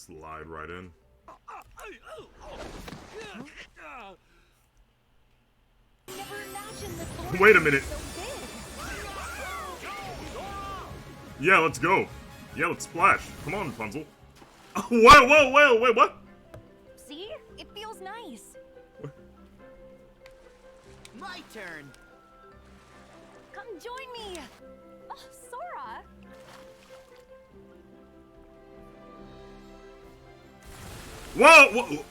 Slide right in. Wait a minute. Yeah, let's go. Yeah, let's splash. Come on, Rapunzel. Whoa, wait, what? See? It feels nice. What? My turn. Come join me. Oh, Sora. Whoa!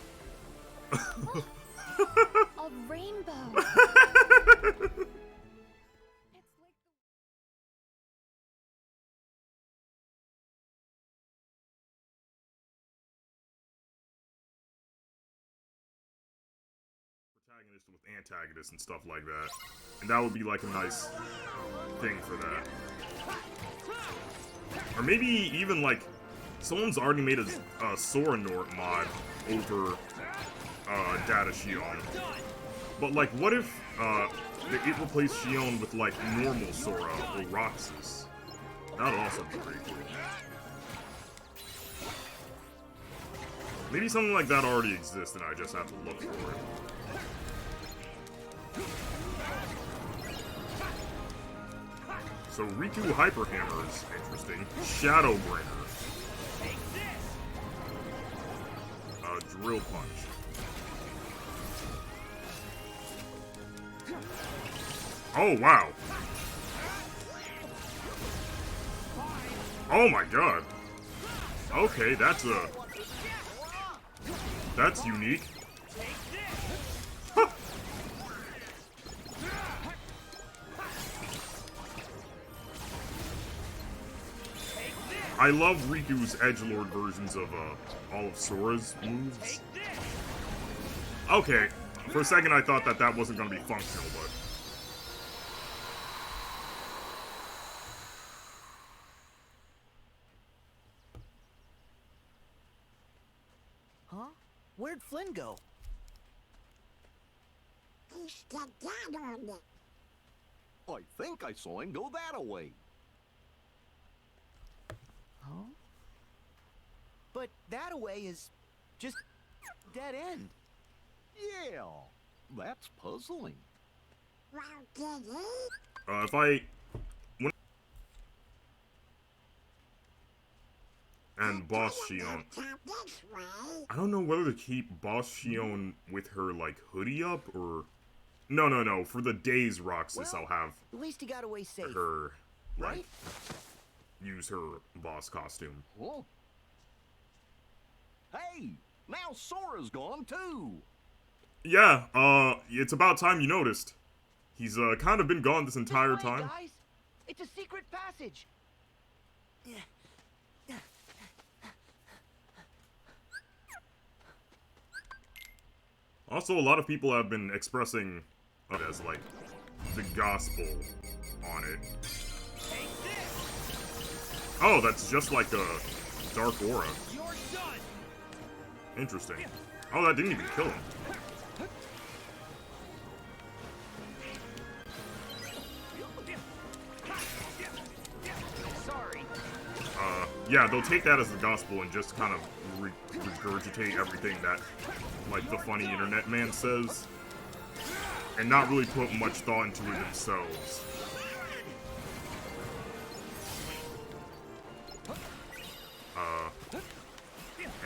A rainbow. Protagonist with antagonists and stuff like that. And that would be like a nice thing for that. Or maybe even like someone's already made a Sora Nort mod over Data Shion. But like what if it replaced Shion with like normal Sora or Roxas? That would also be pretty cool. Maybe something like that already exists and I just have to look for it. So Riku Hyper Hammer is interesting. Shadow Bringer. Drill Punch. Oh wow. Oh my god. Okay, that's unique. I love Riku's edgelord versions of all of Sora's moves. Okay, for a second I thought that wasn't going to be functional, but... Huh? Where'd Flynn go? I think I saw him go that-a-way. Huh? But that-a-way is just dead end. Yeah, that's puzzling. If I... And Boss Shion. I don't know whether to keep Boss Shion with her, like, hoodie up, or... No. For the days Roxas, Well, I'll have at least he got away safe. her, like, right? use her boss costume. Huh? Hey, now Sora's gone too. Yeah, it's about time you noticed. He's, kind of been gone this entire This way, time. guys. It's a secret passage. Also, a lot of people have been expressing it as, like, the gospel on it. Oh, that's just like a Dark Aura. Interesting. Oh, that didn't even kill him. Sorry. Yeah, they'll take that as the gospel and just kind of regurgitate everything that, like, the funny internet man says, and not really put much thought into it themselves.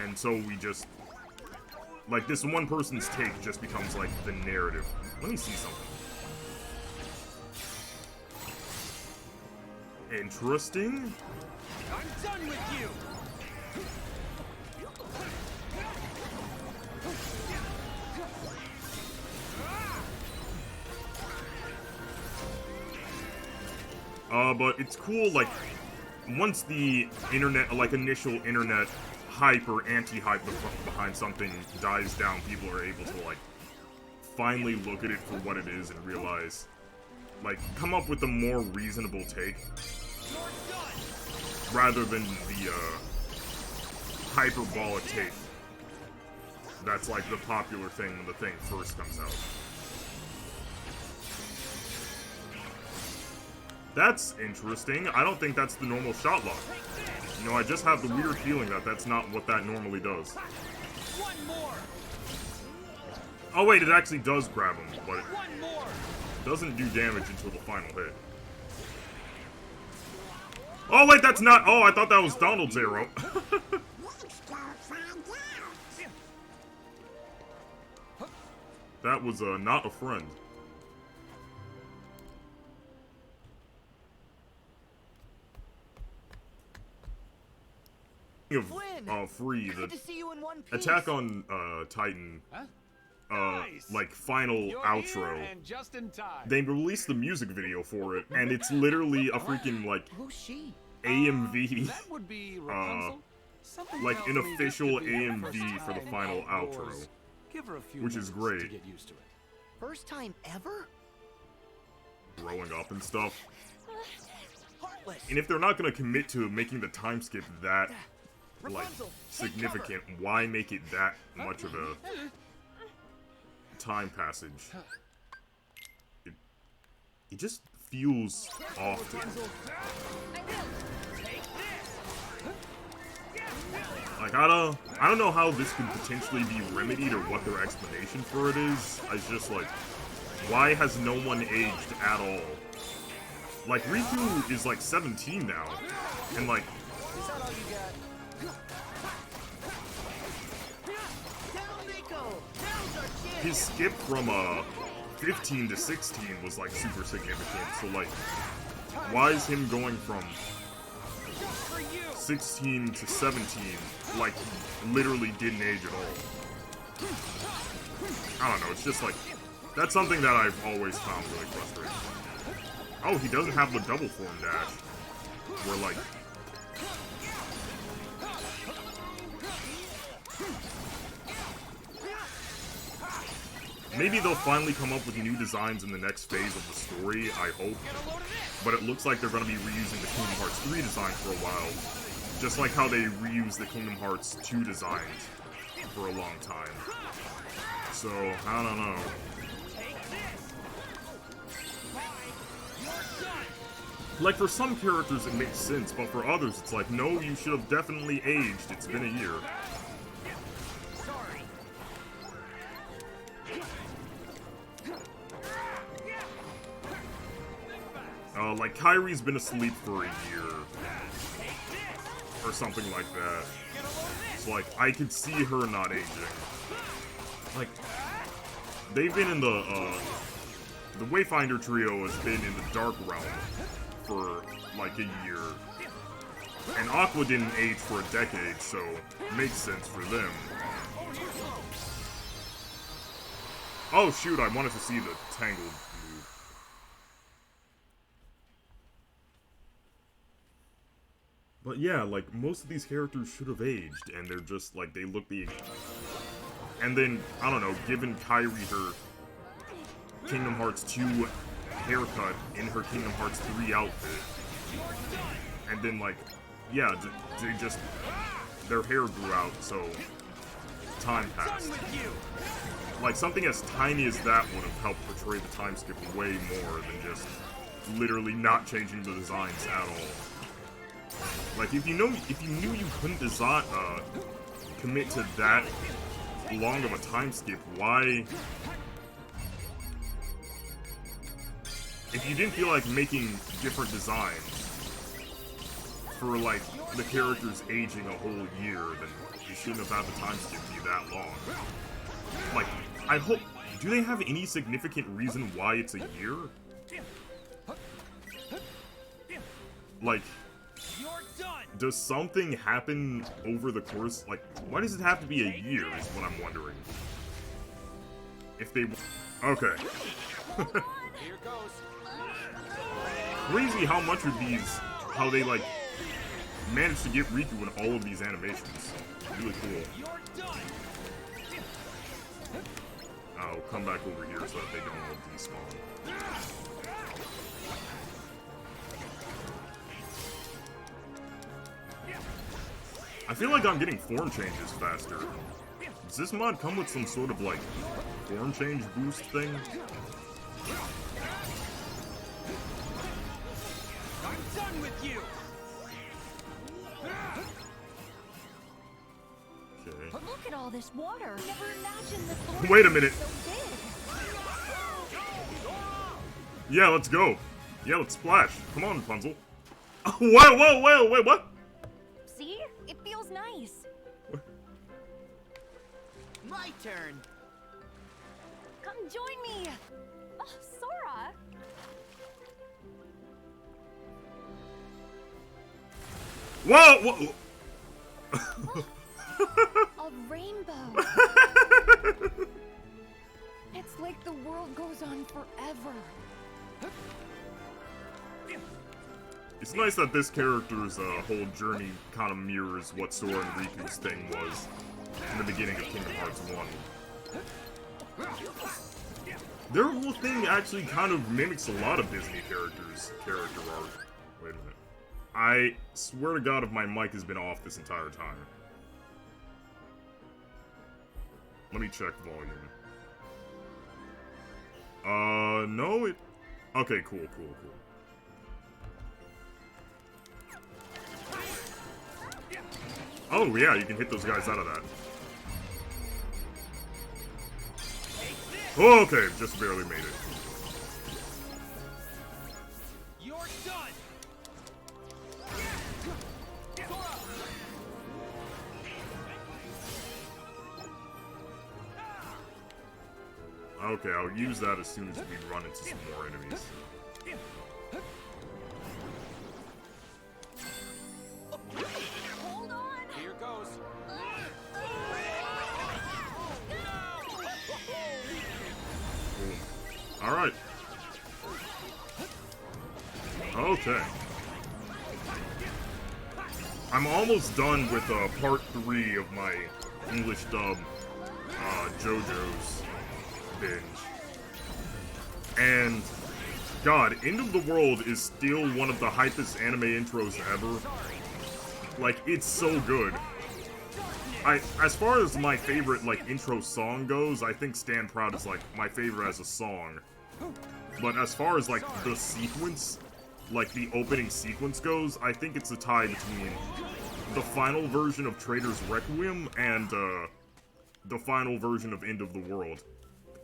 And so we just, like, this one person's take just becomes, like, the narrative. Let me see something. Interesting. I'm done with you. But it's cool, like, once the internet, like, initial internet hype or anti-hype behind something dies down, people are able to, like, finally look at it for what it is and realize, like, come up with a more reasonable take, rather than the, hyperbolic take that's, like, the popular thing when the thing first comes out. That's interesting. I don't think that's the normal shot lock. You know, I just have the weird feeling that that's not what that normally does. One more. Oh wait, it actually does grab him, but it One more. doesn't do damage until the final hit. Oh wait, that's not. Oh, I thought that was Donald's arrow. That was not a friend. Of Free, the Good to see you in one piece. Attack on Titan, like final You're outro. here and just in time. They released the music video for it, and it's literally a freaking like Who's she? AMV, That would be Rapunzel. Something like tells an me this official could be her AMV first for the time final outdoors. outro, Give her a few which is months great. to get used to it. First time ever? Growing up and stuff. Heartless. And if they're not gonna commit to making the time skip that like Rapunzel, take significant, why make it that much of a time passage? It just feels off to me. Like I don't know how this could potentially be remedied or what their explanation for it is. I just like, why has no one aged at all? Like Riku is like 17 now, and like Is that all you got? Down they go. Now's our chance. his skip from 15 to 16 was like super significant. So like, why is him going from 16 to 17 like he literally didn't age at all? I don't know, it's just like, that's something that I've always found really frustrating. Oh, he doesn't have the double form dash, where like, maybe they'll finally come up with new designs in the next phase of the story, I hope. But it looks like they're going to be reusing the Kingdom Hearts 3 design for a while. Just like how they reused the Kingdom Hearts 2 designs for a long time. So, I don't know. Like, for some characters it makes sense, but for others it's like, no, you should have definitely aged. It's been a year. Like, Kyrie's been asleep for a year. Or something like that. So, like, I could see her not aging. Like, they've been in the Wayfinder trio has been in the Dark Realm for, like, a year. And Aqua didn't age for a decade, so it makes sense for them. Oh, shoot, I wanted to see the Tangled move. But yeah, like, most of these characters should have aged, and they're just, like, they look the... And then, I don't know, given Kyrie her Kingdom Hearts 2 haircut in her Kingdom Hearts 3 outfit, and then, like, yeah, they just... their hair grew out, so time passed. Like, something as tiny as that would have helped portray the time skip way more than just literally not changing the designs at all. Like, if you knew you couldn't design, commit to that long of a time skip, why? If you didn't feel like making different designs for, like, the characters aging a whole year, then you shouldn't have had the time skip be that long. Like, I hope, do they have any significant reason why it's a year? Like, does something happen over the course? Like, why does it have to be a year is what I'm wondering. If they... Okay. Here goes. Crazy how much of these... How they, like, managed to get Riku in all of these animations. Really cool. I'll come back over here so that they don't all despawn. I feel like I'm getting form changes faster. Does this mod come with some sort of, like, form change boost thing? I'm done with you. Okay. Look at all this water. Never imagined the forest Wait a minute. was so big. Yeah, let's go. Yeah, let's splash. Come on, Rapunzel. Whoa, wait, what? See? It feels nice. My turn. Come join me. Oh, Sora. Whoa! A rainbow. It's like the world goes on forever. It's nice that this character's whole journey kind of mirrors what Sora and Riku's thing was in the beginning of Kingdom Hearts 1. Their whole thing actually kind of mimics a lot of Disney characters' character arc. Wait a minute. I swear to God if my mic has been off this entire time. Let me check volume. No, it... Okay, cool. Oh, yeah, you can hit those guys out of that. Oh, okay, just barely made it. You're done. Okay, I'll use that as soon as we run into some more enemies. Hold on. Here goes. Alright. Okay. I'm almost done with part 3 of my English dub JoJo's binge. And God, End of the World is still one of the hypest anime intros ever. Like, it's so good. As far as my favorite, like, intro song goes, I think Stand Proud is, like, my favorite as a song. But as far as, like, the sequence, like, the opening sequence goes, I think it's a tie between the final version of Trader's Requiem and, the final version of End of the World.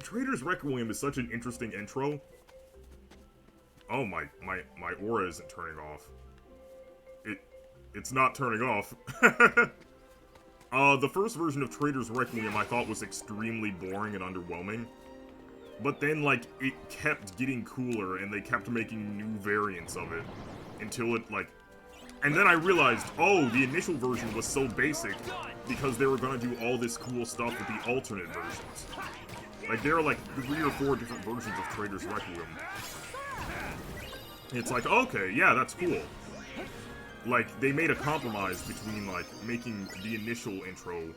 Trader's Requiem is such an interesting intro. Oh, my aura isn't turning off. It's not turning off. The first version of Trader's Requiem I thought was extremely boring and underwhelming. But then, like, it kept getting cooler and they kept making new variants of it. Until it, like... And then I realized, oh, the initial version was so basic because they were gonna do all this cool stuff with the alternate versions. Like, there are, like, 3 or 4 different versions of Trader's Requiem. It's like, okay, yeah, that's cool. Like, they made a compromise between, like, making the initial intro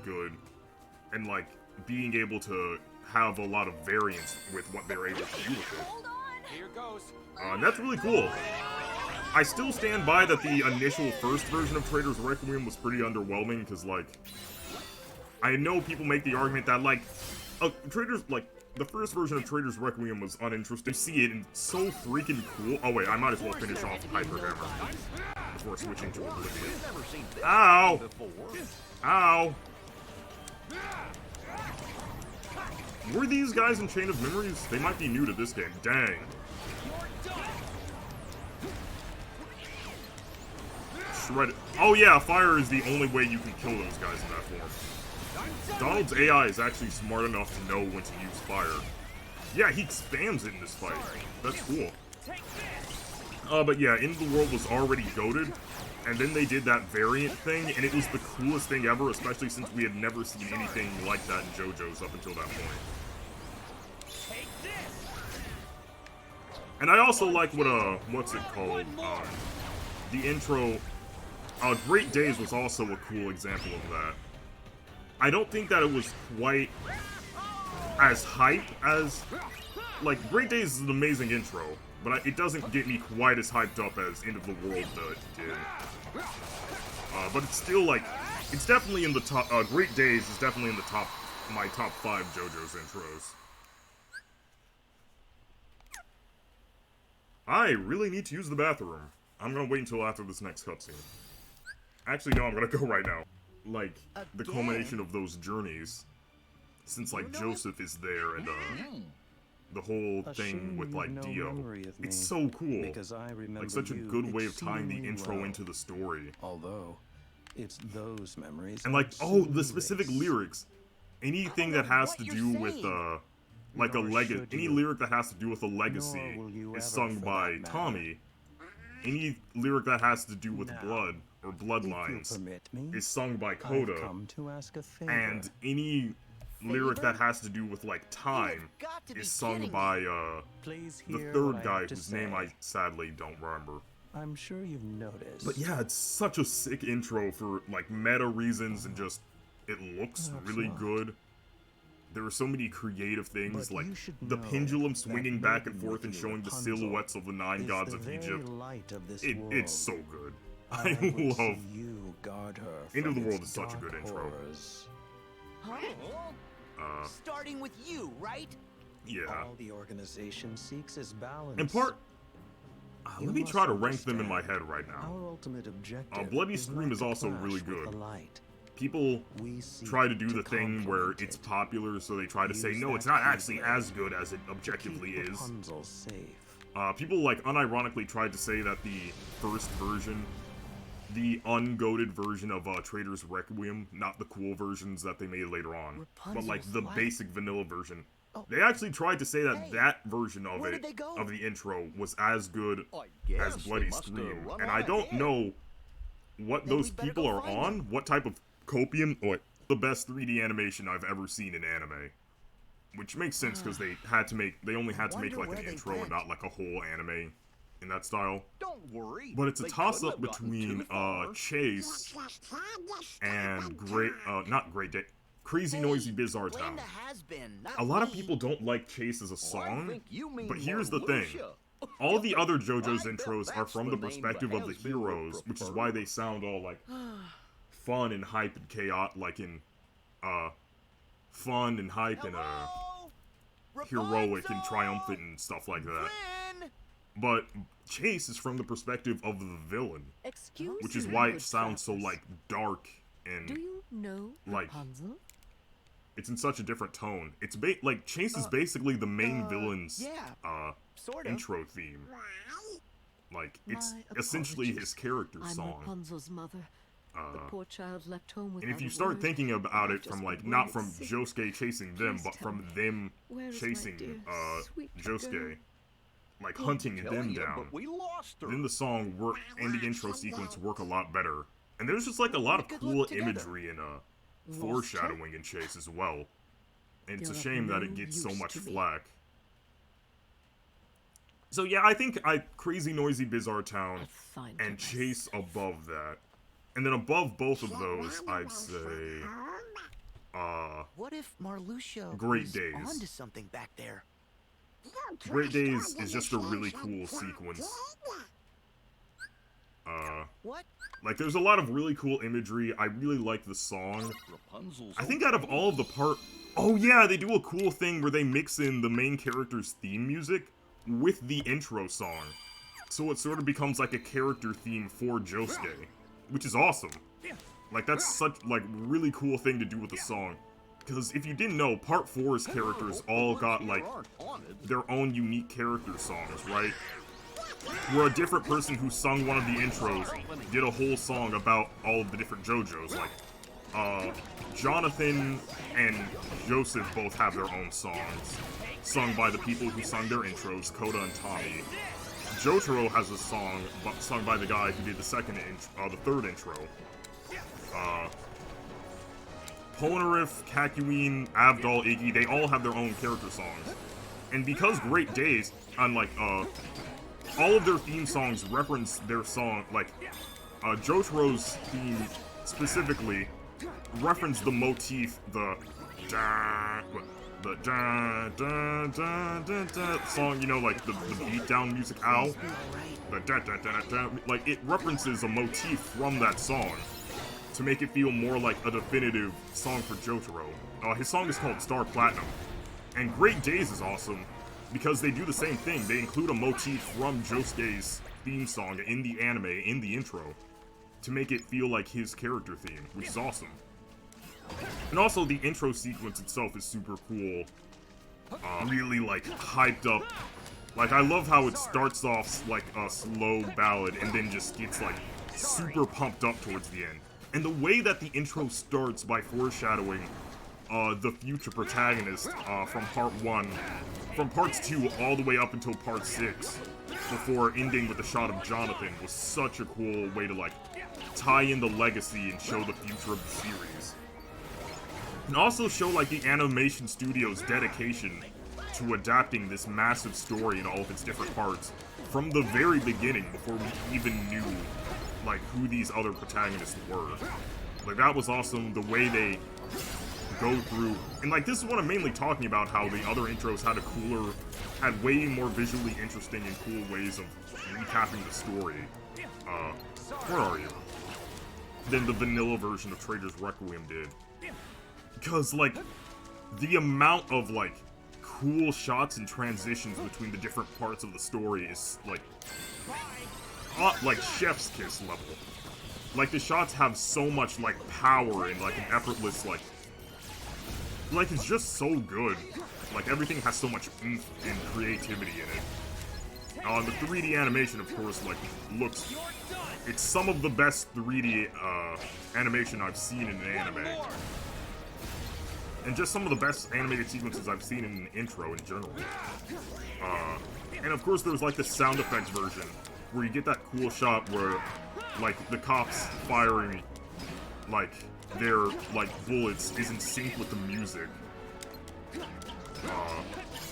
good and, like, being able to have a lot of variance with what they're able to do with it. Hold on. Here goes. And that's really cool. I still stand by that the initial first version of Trader's Requiem was pretty underwhelming, because, like, I know people make the argument that, like, the first version of Trader's Requiem was uninteresting. You see it, and it's so freaking cool. Oh, wait, I might as well finish off Hyper Hammer before switching to Oblivion. Ow! Ow! Were these guys in Chain of Memories? They might be new to this game. Dang. Shred. Oh yeah, fire is the only way you can kill those guys in that form. Donald's AI is actually smart enough to know when to use fire. Yeah, he spams it in this fight. That's cool. But yeah, End of the World was already goated, and then they did that variant thing, and it was the coolest thing ever, especially since we had never seen anything like that in JoJo's up until that point. And I also like what, what's it called? The intro, Great Days was also a cool example of that. I don't think that it was quite as hype as, like, Great Days is an amazing intro, but it doesn't get me quite as hyped up as End of the World did. But it's still, like, it's definitely in the top, Great Days is definitely in the top, my top 5 JoJo's intros. I really need to use the bathroom. I'm gonna wait until after this next cutscene. Actually, no, I'm gonna go right now. Like, the Again? culmination of those journeys. Since, like, Joseph is there and, the whole A thing shame with, you've like, no Dio. memory of It's me, so cool. because I remember Like, such a you good way of tying the exceedingly intro well. into the story. Although, it's those memories. And, I like, oh, soon the specific erase. lyrics. Anything I that don't know has what to you're do with, saying. like a Nor legacy. should Any you. lyric that has to do with a legacy Nor will you is ever, sung for by that matter. Tommy. Any lyric that has to do with Now, blood or If you bloodlines permit me, is sung by I've Coda. come to ask a favor. And any lyric that has to do with, like, time got to be is sung kidding by, Please the hear third what I guy have to whose name say. I sadly don't remember. I'm sure you've noticed. But yeah, it's such a sick intro for, like, meta reasons and just, it looks Perhaps really not. good. There are so many creative things, But like you should the know pendulum that swinging back and living forth with and you, showing the Rapunzel, silhouettes of the 9 is gods the of very Egypt. light of this It's world. so good. I I would love. see you guard her Into from the World its is such a dark good intro. horrors. Starting with you, right? Yeah. All the organization seeks is balance. In part, You let me must try to rank them in my understand, head right now. Our ultimate objective Bloody is Scream not is to also clash really with good. the light. People We seek try to do the thing where complement it's it. popular, so they try to say, Use no, it's that not actually keyblade as good as it to objectively keep is. Rapunzel safe. People, like, unironically tried to say that the first version, the ungoated version of Trader's Requiem, not the cool versions that they made later on, but, like, the Rapunzel's what? basic vanilla version. Oh. They actually tried to say that Hey, that version of where it, did they go? of the intro, was as good I guess as they Bloody must have Scream. run And out I of don't air. know what Then those we'd better people go are find on, them. what type of copium, or the best 3D animation I've ever seen in anime. Which makes sense because they only had to make wonder like where an they intro and went. not like a whole anime in that style. Don't worry. But it's a they toss couldn't up have gotten between too far. Chase and Crazy Noisy Bizarre Blame Town. the has-been, not A lot of me. people don't like Chase as a I song, think you mean but here's the thing. Marluxia. All the other JoJo's I bet intros are that's from the the name perspective of the has been would heroes, which is prefer. why they sound all like fun and hype and chaos, like in fun and hype and Hello? heroic and Rapunzel? triumphant and stuff like that. Flynn? But Chase is from the perspective of the villain, Excuse which is me, why it good sounds so travelers. like dark and Do you know like- Rapunzel? it's in such a different tone. It's like Chase is basically the main villain's yeah, sort of. intro theme. Like it's My essentially apologies. his character I'm song. Rapunzel's mother. The poor child left home without And if you a start word. thinking about it Just from like been not worried from sick. Josuke chasing them, Please but tell from me, them where is my chasing dear, sweet Josuke, girl? like hunting them Telling you, down. but we lost her. Then the song work and the intro sequence work a lot better. And there's just like a lot of could cool look together. imagery and foreshadowing in Chase as well. And it's a You're of shame that no it gets so use much to me. flack. So yeah, I think Crazy Noisy Bizarre Town A fine and device. Chase above that. And then above both of those, I'd say What if Marluxia Great was Days. onto something back there? Great Days is just a really cool sequence. What? Like there's a lot of really cool imagery. I really like the song. Rapunzel's I think out of all of the oh yeah, they do a cool thing where they mix in the main character's theme music with the intro song. So it sort of becomes like a character theme for Josuke, which is awesome. Like that's such like really cool thing to do with the song. Because if you didn't know, Part 4's characters all got like their own unique character songs, right? Where a different person who sung one of the intros did a whole song about all of the different JoJo's. Like, Jonathan and Joseph both have their own songs, sung by the people who sung their intros, Koda and Tommy. Jotaro has a song sung by the guy who did the third intro. Polnareff, Kakyoin, Abdul, Iggy, they all have their own character songs. And because Great Days, unlike, all of their theme songs reference their song, like, Jotaro's theme specifically reference the motif, the song, you know, like the beatdown music, ow, like it references a motif from that song to make it feel more like a definitive song for Jotaro. His song is called Star Platinum, and Great Days is awesome because they do the same thing. They include a motif from Josuke's theme song in the anime, in the intro, to make it feel like his character theme, which is awesome. And also, the intro sequence itself is super cool. Really, like, hyped up. Like, I love how it starts off like a slow ballad and then just gets, like, super pumped up towards the end. And the way that the intro starts by foreshadowing the future protagonist from part 1, from parts 2 all the way up until part 6, before ending with a shot of Jonathan, was such a cool way to, like, tie in the legacy and show the future of the series. And also show, like, the animation studio's dedication to adapting this massive story in all of its different parts from the very beginning, before we even knew, like, who these other protagonists were. Like, that was awesome, the way they go through, and, like, this is what I'm mainly talking about, how the other intros had way more visually interesting and cool ways of recapping the story. Where are you? Than the vanilla version of Trader's Requiem did. Because, like, the amount of, like, cool shots and transitions between the different parts of the story is, like chef's kiss level. Like, the shots have so much, like, power and, like, an effortless, like, it's just so good. Like, everything has so much oomph and creativity in it. The 3D animation, of course, like, looks... It's some of the best 3D, animation I've seen in an anime. And just some of the best animated sequences I've seen in an intro in general. And of course there's, like, the sound effects version, where you get that cool shot where, like, the cops firing, like, their, like, bullets is in sync with the music.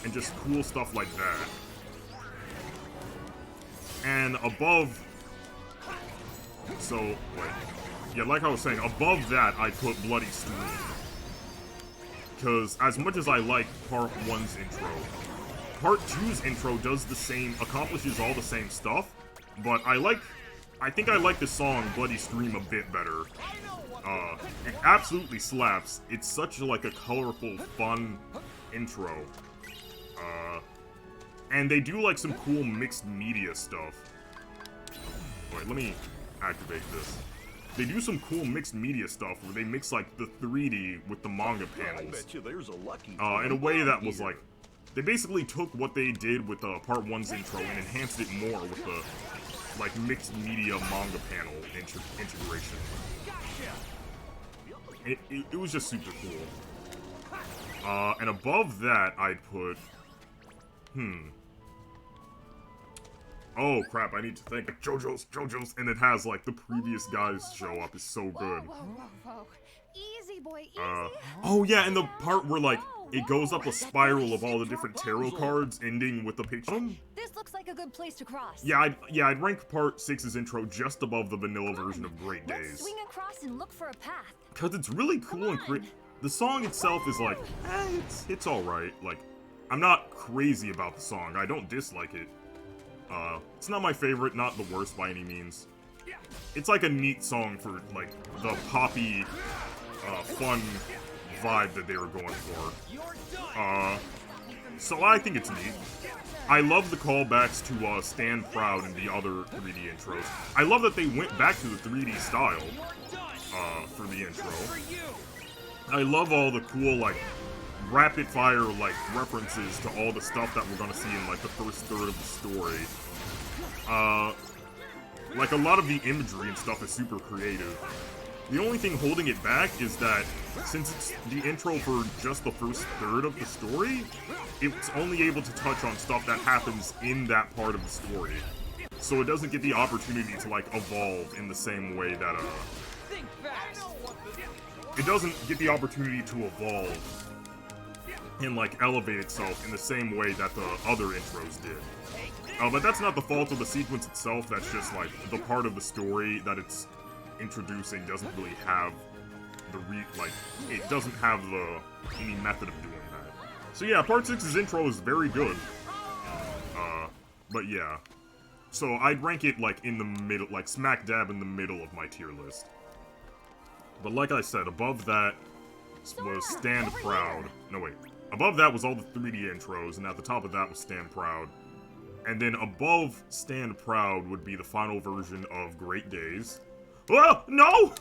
And just cool stuff like that. And above... So, wait. Yeah, like I was saying, above that, I put Bloody Stream. Because as much as I like Part 1's intro, Part 2's intro does the same, accomplishes all the same stuff, but I think I like the song Bloody Stream a bit better. It absolutely slaps. It's such, like, a colorful, fun intro. And they do, like, some cool mixed media stuff. Wait, let me activate this. They do some cool mixed media stuff where they mix, like, the 3D with the manga panels. I bet you there's a lucky in a way that was, like, they basically took what they did with Part 1's intro and enhanced it more with the, like, mixed media manga panel integration. It was just super cool. And above that, I'd put... Oh, crap, I need to think. JoJo's, and it has, like, the previous guys show up is so good. Whoa. Easy, boy, easy. Oh, yeah, and the part where, like, it goes up a spiral of all the different tarot cards, ending with the picture. This looks like a good place to cross. Yeah, I'd rank Part 6's intro just above the vanilla version of Great Days. Let's swing across and look for a path. Because it's really cool and the song itself is like, it's alright. Like, I'm not crazy about the song. I don't dislike it. It's not my favorite, not the worst by any means. It's like a neat song for, like, the poppy, fun vibe that they were going for. So I think it's neat. I love the callbacks to, Stand Proud and the other 3D intros. I love that they went back to the 3D style, for the intro. I love all the cool, like, rapid-fire, like, references to all the stuff that we're gonna see in, like, the first third of the story. Like, a lot of the imagery and stuff is super creative. The only thing holding it back is that, since it's the intro for just the first third of the story, it's only able to touch on stuff that happens in that part of the story. So it doesn't get the opportunity to, like, evolve in the same way that, it doesn't get the opportunity to evolve and, like, elevate itself in the same way that the other intros did. But that's not the fault of the sequence itself, that's just, like, the part of the story that it's introducing doesn't really have the it doesn't have any method of doing that. So yeah, Part 6's intro is very good. But yeah. So I'd rank it, like, in the middle, like, smack dab in the middle of my tier list. But like I said, above that was Stand Proud. No, wait. Above that was all the 3D intros, and at the top of that was Stand Proud. And then above Stand Proud would be the final version of Great Days, Oh, no!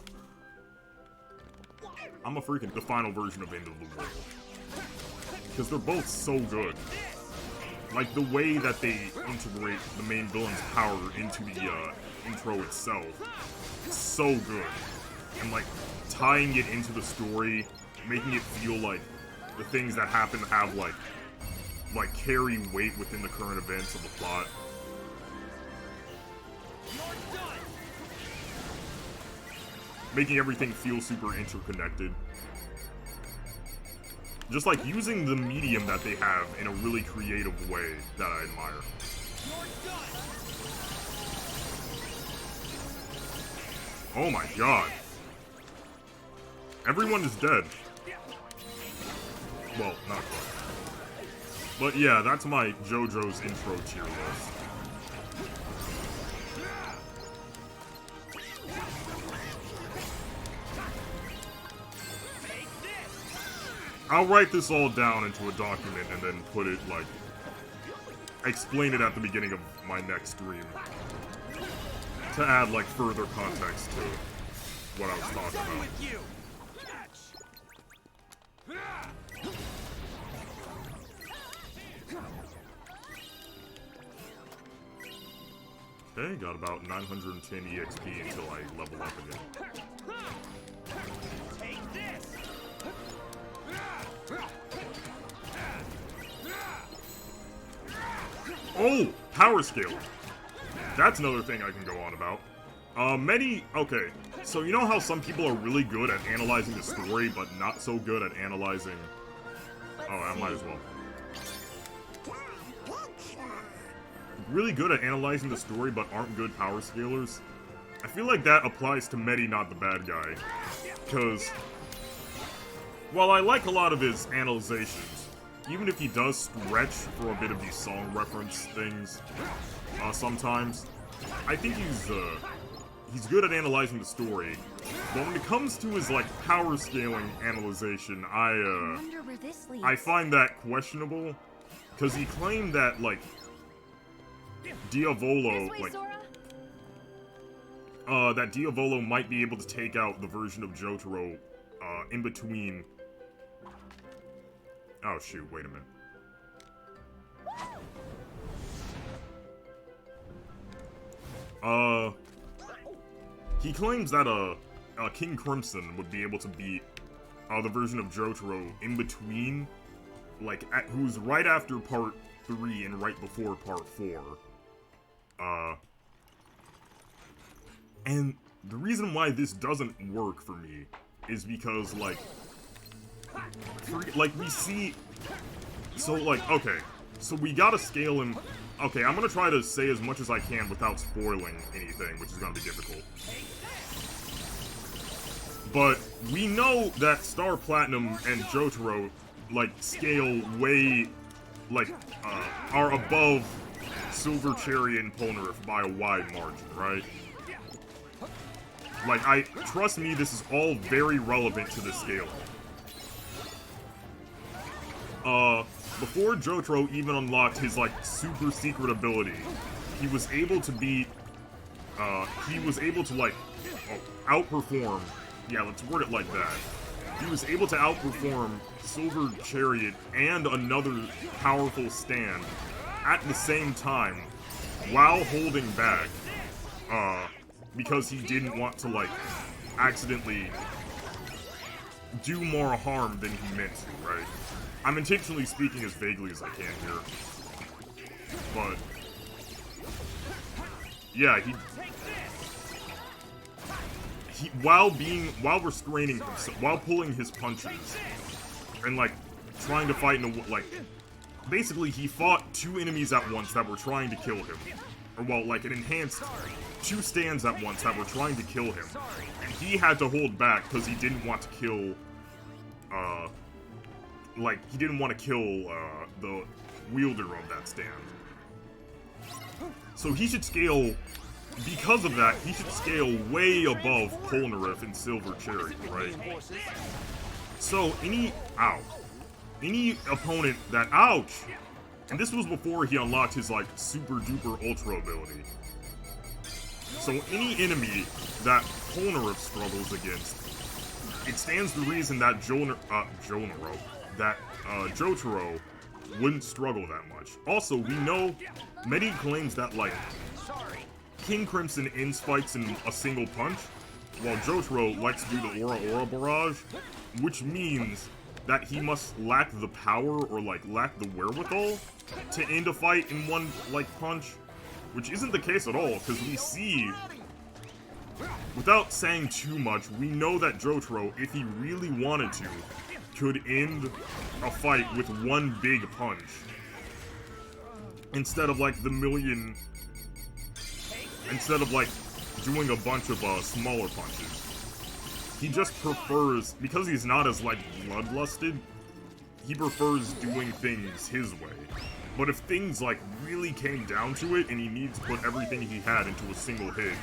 I'm a freaking the final version of End of the World. Because they're both so good. Like, the way that they integrate the main villain's power into the intro itself. It's so good. And, like, tying it into the story, making it feel like the things that happen have, like carry weight within the current events of the plot. Making everything feel super interconnected. Just like using the medium that they have in a really creative way that I admire. Oh my god. Everyone is dead. Well, not quite. But yeah, that's my JoJo's intro tier list. I'll write this all down into a document and then put it, like, explain it at the beginning of my next stream. To add, like, further context to what I was talking about. Okay, got about 910 EXP until I level up again. Take this! Oh! Power scale! That's another thing I can go on about. Okay, so you know how some people are really good at analyzing the story, but not so good at analyzing... Oh, I might as well. Really good at analyzing the story, but aren't good power scalers? I feel like that applies to Medi, not the bad guy. Because, while I like a lot of his analyzations, even if he does stretch for a bit of these song reference things, sometimes, I think he's good at analyzing the story. But when it comes to his, like, power scaling analyzation, I find that questionable. Because he claimed that, like, Diavolo, like, that Diavolo might be able to take out the version of Jotaro, in between... Oh shoot, wait a minute. He claims that, King Crimson would be able to beat, the version of Jotaro in between, like, who's right after part 3 and right before part 4. And the reason why this doesn't work for me is because, like, we see... So, like, okay, so we gotta scale him... Okay, I'm gonna try to say as much as I can without spoiling anything, which is gonna be difficult. But we know that Star Platinum and Jotaro, like, scale way, like, are above Silver Cherry and Polnareff by a wide margin, right? Like, trust me, this is all very relevant to the scale. Before Jotaro even unlocked his, like, super secret ability, he was able to beat, like, outperform, yeah, let's word it like that. He was able to outperform Silver Chariot and another powerful stand at the same time, while holding back, because he didn't want to, like, accidentally do more harm than he meant to, right? I'm intentionally speaking as vaguely as I can here. But, yeah, while restraining himself, while pulling his punches, and, like, trying to fight in a, like, basically he fought 2 enemies at once that were trying to kill him. Or, well, like, an enhanced 2 stands at once that were trying to kill him. And he had to hold back because he didn't want to kill, he didn't want to kill, the wielder of that stand. So he should scale, because of that, he should scale way above Polnareff and Silver Cherry, right? So, any opponent that, ouch! And this was before he unlocked his, like, super duper ultra ability. So any enemy that Polnareff struggles against, it stands to reason that Jotaro wouldn't struggle that much. Also, we know Medi claims that, like, King Crimson ends fights in a single punch, while Jotaro likes to do the Aura barrage, which means that he must lack the power or, like, lack the wherewithal to end a fight in one, like, punch, which isn't the case at all, because we see, without saying too much, we know that Jotaro, if he really wanted to, could end a fight with one big punch, instead of, like, instead of, like, doing a bunch of, smaller punches. He just prefers, because he's not as, like, bloodlusted, he prefers doing things his way. But if things, like, really came down to it, and he needs to put everything he had into a single hit,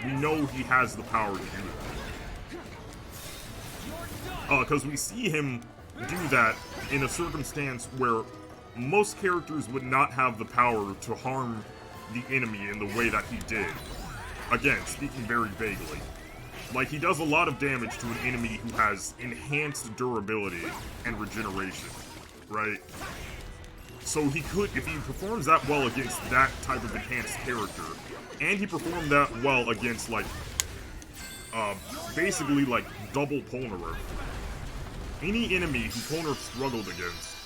we know he has the power to do that. Because we see him do that in a circumstance where most characters would not have the power to harm the enemy in the way that he did. Again, speaking very vaguely. Like, he does a lot of damage to an enemy who has enhanced durability and regeneration, right? So he could, if he performs that well against that type of enhanced character, and he performed that well against, like, basically, like, double Polnareff, any enemy who Polnareff struggled against,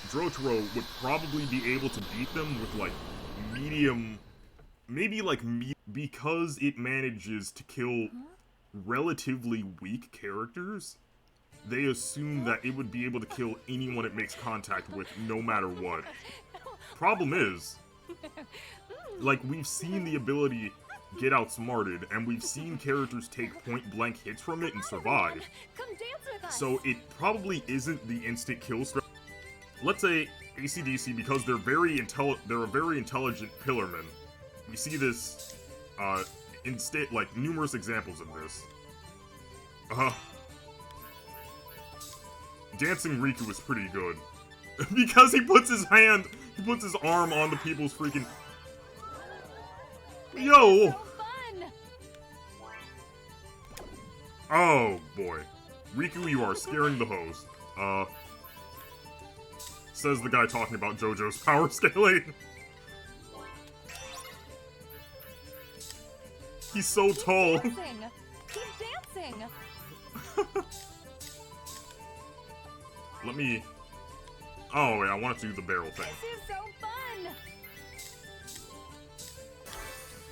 Jotaro would probably be able to beat them with, like, medium, maybe, like, because it manages to kill relatively weak characters, they assume that it would be able to kill anyone it makes contact with, no matter what. Problem is, like, we've seen the ability get outsmarted, and we've seen characters take point-blank hits from it and survive. Come dance with us. So it probably isn't the instant kill strategy. Let's say AC/DC, because they're a very intelligent pillarman. We see this in like numerous examples of this. Dancing Riku is pretty good. Because he puts his arm on the people's freaking... Yo! So fun. Oh, boy. Riku, you are scaring the host. Says the guy talking about JoJo's power scaling. He's so tall. Dancing. Keep dancing. Let me... Oh, wait, I wanted to do the barrel thing. This is so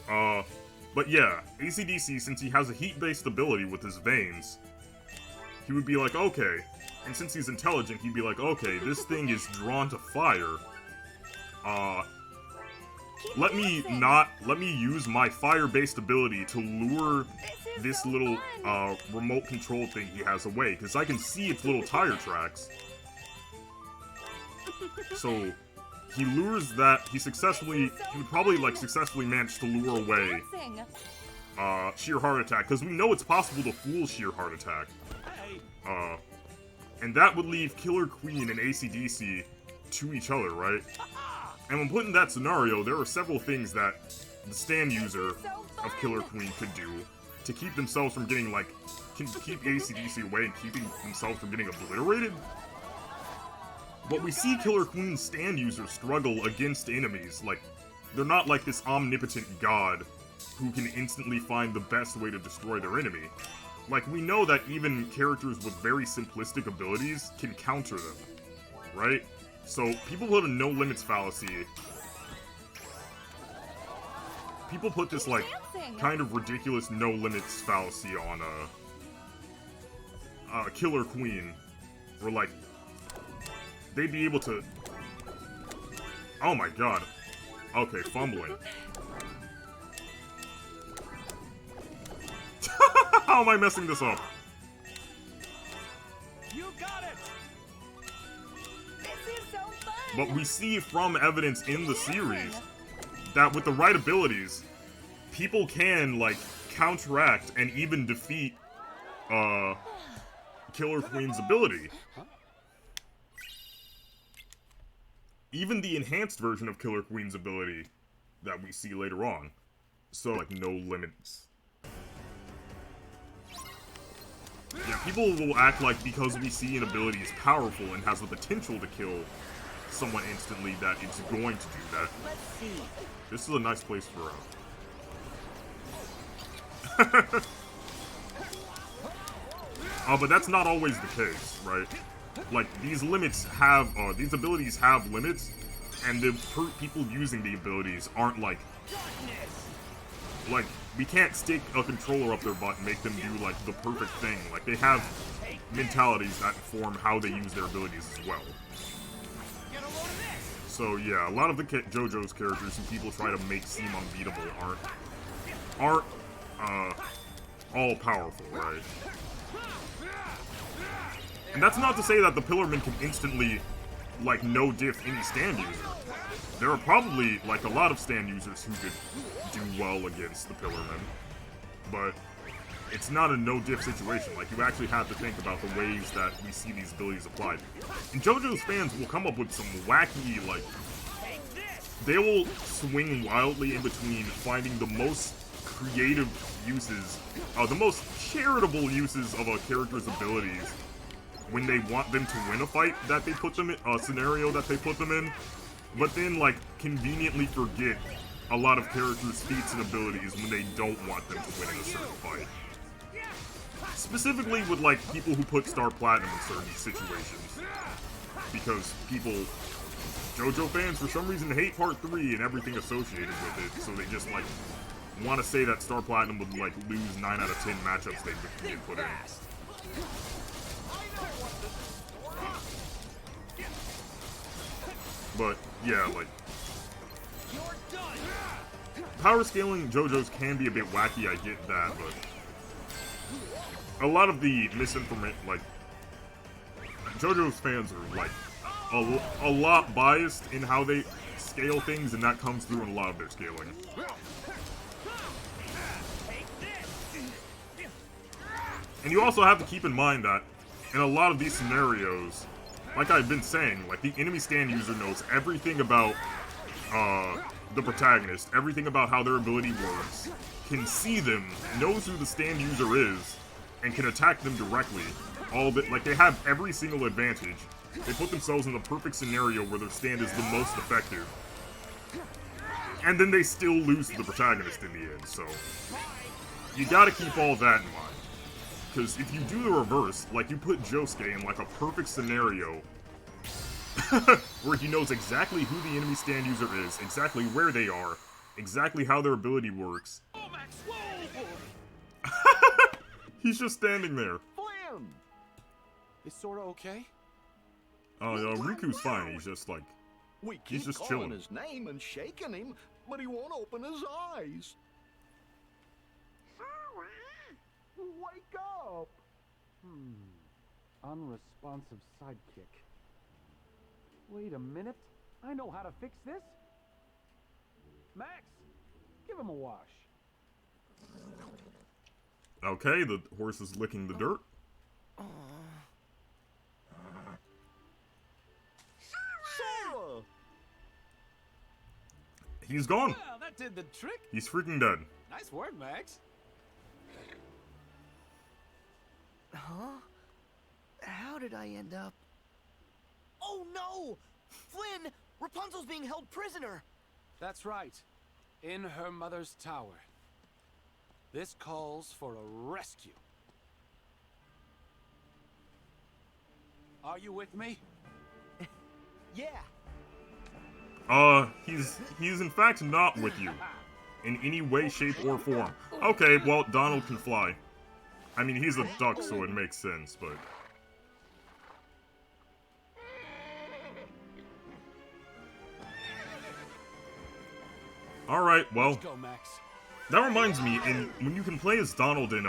fun. But yeah, AC/DC, since he has a heat-based ability with his veins, he would be like, okay, and since he's intelligent, he'd be like, okay, this thing is drawn to fire. Let me use my fire-based ability to lure this little, remote control thing he has away, because I can see its little tire tracks. So, he lures that, he would probably, like, successfully manage to lure away, Sheer Heart Attack, because we know it's possible to fool Sheer Heart Attack. And that would leave Killer Queen and AC/DC to each other, right? And when put in that scenario, there are several things that the stand user of Killer Queen could do to keep themselves from getting, like, keep AC/DC away and keeping themselves from getting obliterated. But we see Killer Queen's stand users struggle against enemies. Like, they're not like this omnipotent god who can instantly find the best way to destroy their enemy. Like, we know that even characters with very simplistic abilities can counter them, right? So, people put a no-limits fallacy. People put this, like, kind of ridiculous no-limits fallacy on, Killer Queen. Where, like, they'd be able to... Oh my god. Okay, fumbling. How am I messing this up? You got it. This is so fun. But we see from evidence in the series that with the right abilities, people can, like, counteract and even defeat, Killer Queen's ability. Even the enhanced version of Killer Queen's ability that we see later on. So, like, no limits. Yeah, people will act like because we see an ability is powerful and has the potential to kill someone instantly that it's going to do that. Let's see. This is a nice place for but that's not always the case, right? Like, these limits have, these abilities have limits, and the people using the abilities aren't like, we can't stick a controller up their butt and make them do, like, the perfect thing. Like, they have mentalities that inform how they use their abilities as well. So, yeah, a lot of the JoJo's characters who people try to make seem unbeatable aren't all-powerful, right? And that's not to say that the Pillarman can instantly, like, no-diff any stand user. There are probably, like, a lot of stand users who could do well against the Pillarman, but it's not a no-diff situation. Like, you actually have to think about the ways that we see these abilities applied. And JoJo's fans will come up with some wacky, like, they will swing wildly in between finding the most creative uses, the most charitable uses of a character's abilities when they want them to win a fight that they put them in, a scenario that they put them in, but then, like, conveniently forget a lot of characters' feats and abilities when they don't want them to win in a certain fight. Specifically with, like, people who put Star Platinum in certain situations. Because people, JoJo fans, for some reason, hate Part 3 and everything associated with it, so they just, like, want to say that Star Platinum would, like, lose 9 out of 10 matchups they get put in. But, yeah, like, power scaling JoJo's can be a bit wacky, I get that, but a lot of the misinformation, like, JoJo's fans are, like, a lot biased in how they scale things, and that comes through in a lot of their scaling. And you also have to keep in mind that in a lot of these scenarios, like I've been saying, like, the enemy stand user knows everything about the protagonist, everything about how their ability works, can see them, knows who the stand user is, and can attack them directly. All of it, like, they have every single advantage. They put themselves in the perfect scenario where their stand is the most effective. And then they still lose to the protagonist in the end, so you gotta keep all that in mind. Because if you do the reverse, like, you put Josuke in, like, a perfect scenario where he knows exactly who the enemy stand user is, exactly where they are, exactly how their ability works. He's just standing there. Flynn! Is Sora okay? Riku's fine, he's just, like, We he's keep just calling chilling. his name and shaking him, but he won't open his eyes. Wake up! Unresponsive sidekick. Wait a minute. I know how to fix this. Max, give him a wash. Okay, the horse is licking the dirt. Sora! He's gone. Well, that did the trick. He's freaking dead. Nice work, Max. Huh? How did I end up? Oh no! Flynn! Rapunzel's being held prisoner! That's right. In her mother's tower. This calls for a rescue. Are you with me? Yeah! He's in fact not with you. In any way, shape, or form. Okay, well, Donald can fly. I mean, he's a duck, so it makes sense, but... Alright, well, Let's go, Max. that reminds me, when you can play as Donald in,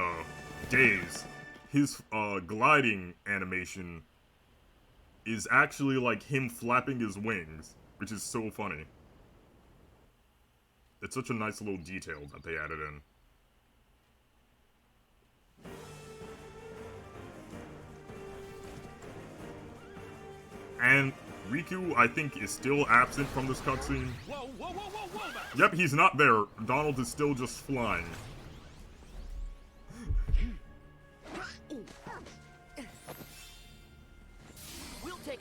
Days, his, gliding animation is actually like him flapping his wings, which is so funny. It's such a nice little detail that they added in. And Riku, I think, is still absent from this cutscene. Whoa, whoa, whoa, whoa, whoa, Max. Yep, he's not there. Donald is still just flying.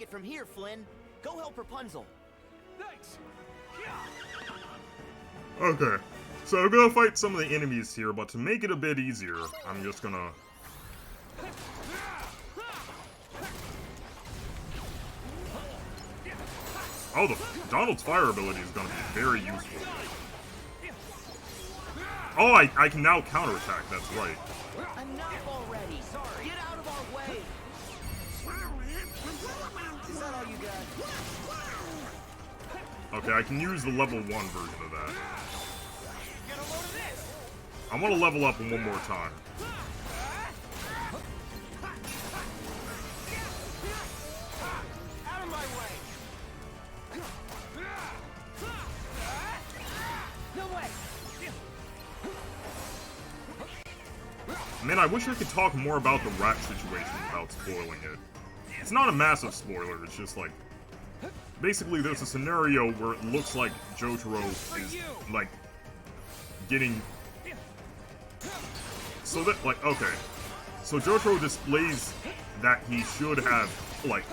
it from here, Flynn. Go help Rapunzel. Thanks. Okay, so I'm gonna fight some of the enemies here, but to make it a bit easier, I'm just gonna... Oh, Donald's fire ability is gonna be very useful. Oh, I can now counterattack, that's right. Enough already. Sorry. Get out of our way. Is that all you got? Okay, I can use the level 1 version of that. Get a load of this. I want to level up one more time. Out of my way. No way. Man, I wish I could talk more about the rat situation without spoiling it. It's not a massive spoiler, it's just like... Basically, there's a scenario where it looks like Jotaro is, like, getting... So that, like, okay. So Jotaro displays that he should have, like...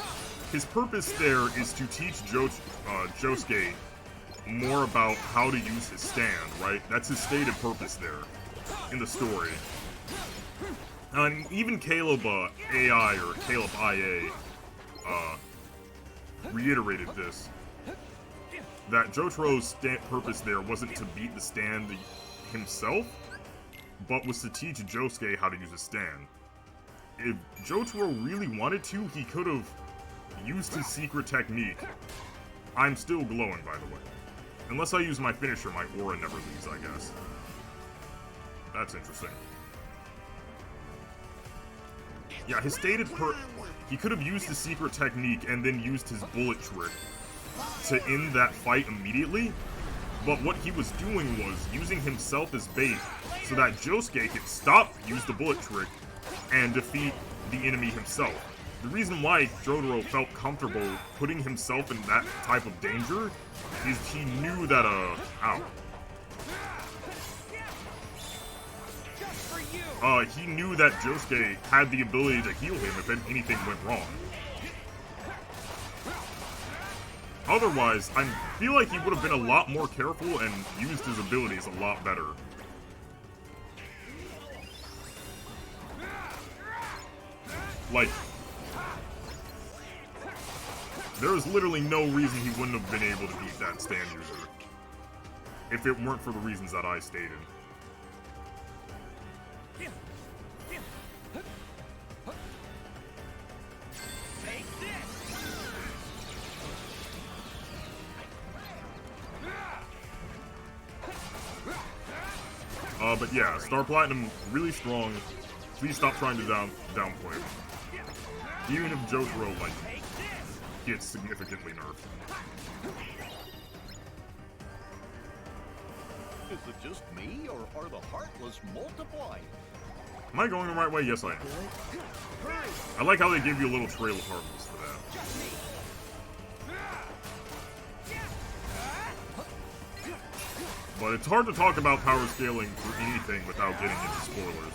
His purpose there is to teach Josuke more about how to use his stand, right? That's his stated purpose there in the story. And even Caleb AI, or Caleb IA, reiterated this, that Jotaro's purpose there wasn't to beat the stand himself, but was to teach Josuke how to use a stand. If Jotaro really wanted to, he could have used his secret technique. I'm still glowing, by the way. Unless I use my finisher, my aura never leaves, I guess. That's interesting. Yeah, his stated he could have used his secret technique and then used his bullet trick to end that fight immediately, but what he was doing was using himself as bait so that Josuke could use the bullet trick and defeat the enemy himself. The reason why Jotaro felt comfortable putting himself in that type of danger is he knew that, he knew that Josuke had the ability to heal him if anything went wrong. Otherwise, I feel like he would have been a lot more careful and used his abilities a lot better. Like, there is literally no reason he wouldn't have been able to beat that stand user, if it weren't for the reasons that I stated. But yeah, Star Platinum, really strong. Please stop trying to downplay him. Even if Jotaro, like, gets significantly nerfed. Is it just me, or are the Heartless multiplying? Am I going the right way? Yes, I am. I like how they give you a little trail of Heartless for that. But it's hard to talk about power scaling for anything without getting into spoilers.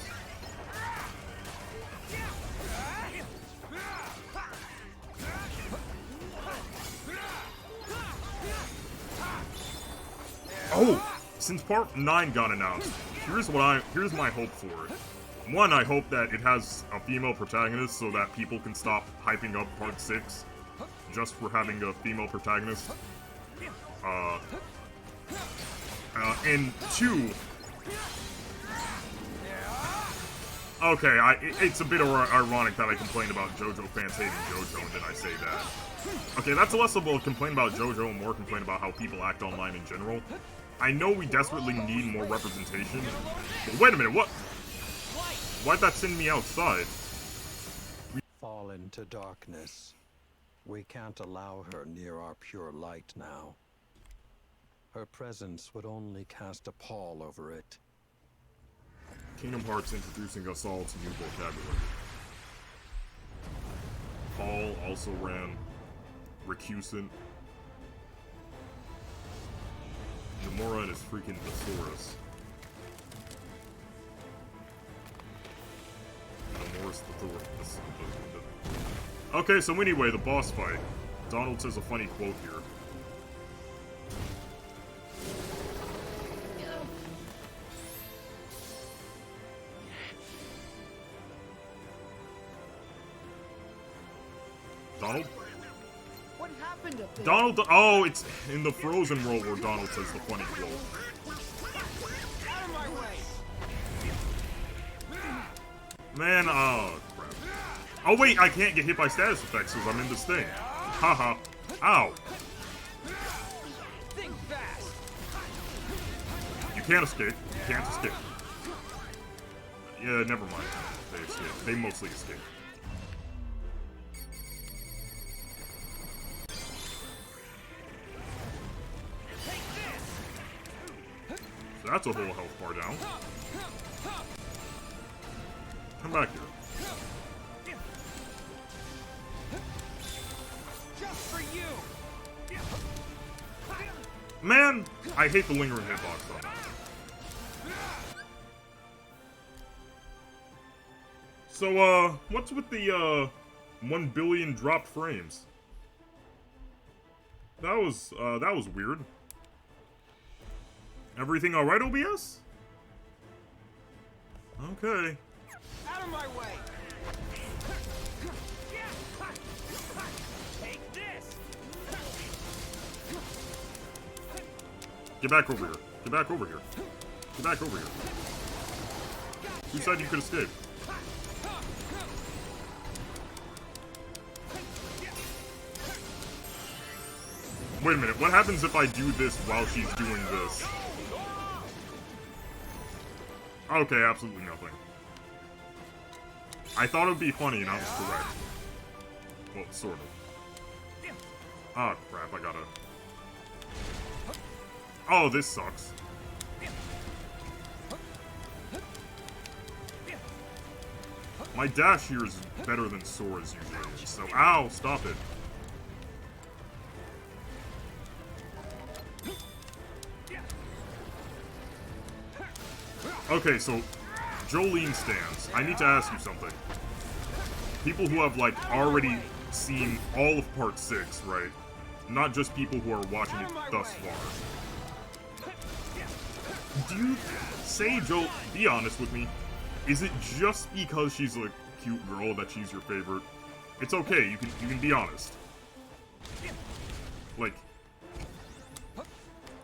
Oh! Since Part 9 got announced, here's my hope for it. One, I hope that it has a female protagonist so that people can stop hyping up Part 6 just for having a female protagonist. And two... Okay, it's a bit ironic that I complained about JoJo fans hating JoJo, and then I say that. Okay, that's less of a complaint about JoJo and more complaint about how people act online in general. I know we desperately need more representation, but wait a minute, what? Why'd that send me outside? Fall into darkness. We can't allow her near our pure light now. Her presence would only cast a pall over it. Kingdom Hearts introducing us all to new vocabulary. Paul also ran recusant. Nomura and his freaking thesaurus. Nomora's thesaurus. Okay, so anyway, the boss fight. Donald says a funny quote here. Donald? What happened up there? Donald, oh, it's in the Frozen world where Donald says the funny quote. Out of my way! Man, oh, crap. Oh, wait, I can't get hit by status effects because I'm in this thing. Haha. Ow. Think fast! You can't escape. You can't escape. Yeah, never mind. They escape. They mostly escape. So that's a whole health bar down. Come back here. Just for you! Man, I hate the lingering hitbox though. So, what's with the, 1 billion dropped frames? That was weird. Everything alright, OBS? Okay. Out of my way! Take this! Get back over here. Get back over here. Get back over here. Who said you could escape? Wait a minute, what happens if I do this while she's doing this? Okay, absolutely nothing. I thought it would be funny and I was correct. Well, sort of. Ah, crap, I gotta... Oh, this sucks. My dash here is better than Sora's usually, so ow, stop it. Okay, so Jolene stands. I need to ask you something. People who have, like, already seen all of Part 6, right? Not just people who are watching it thus far. Do you say, Joel, be honest with me, is it just because she's a cute girl that she's your favorite? It's okay, you can be honest. Like,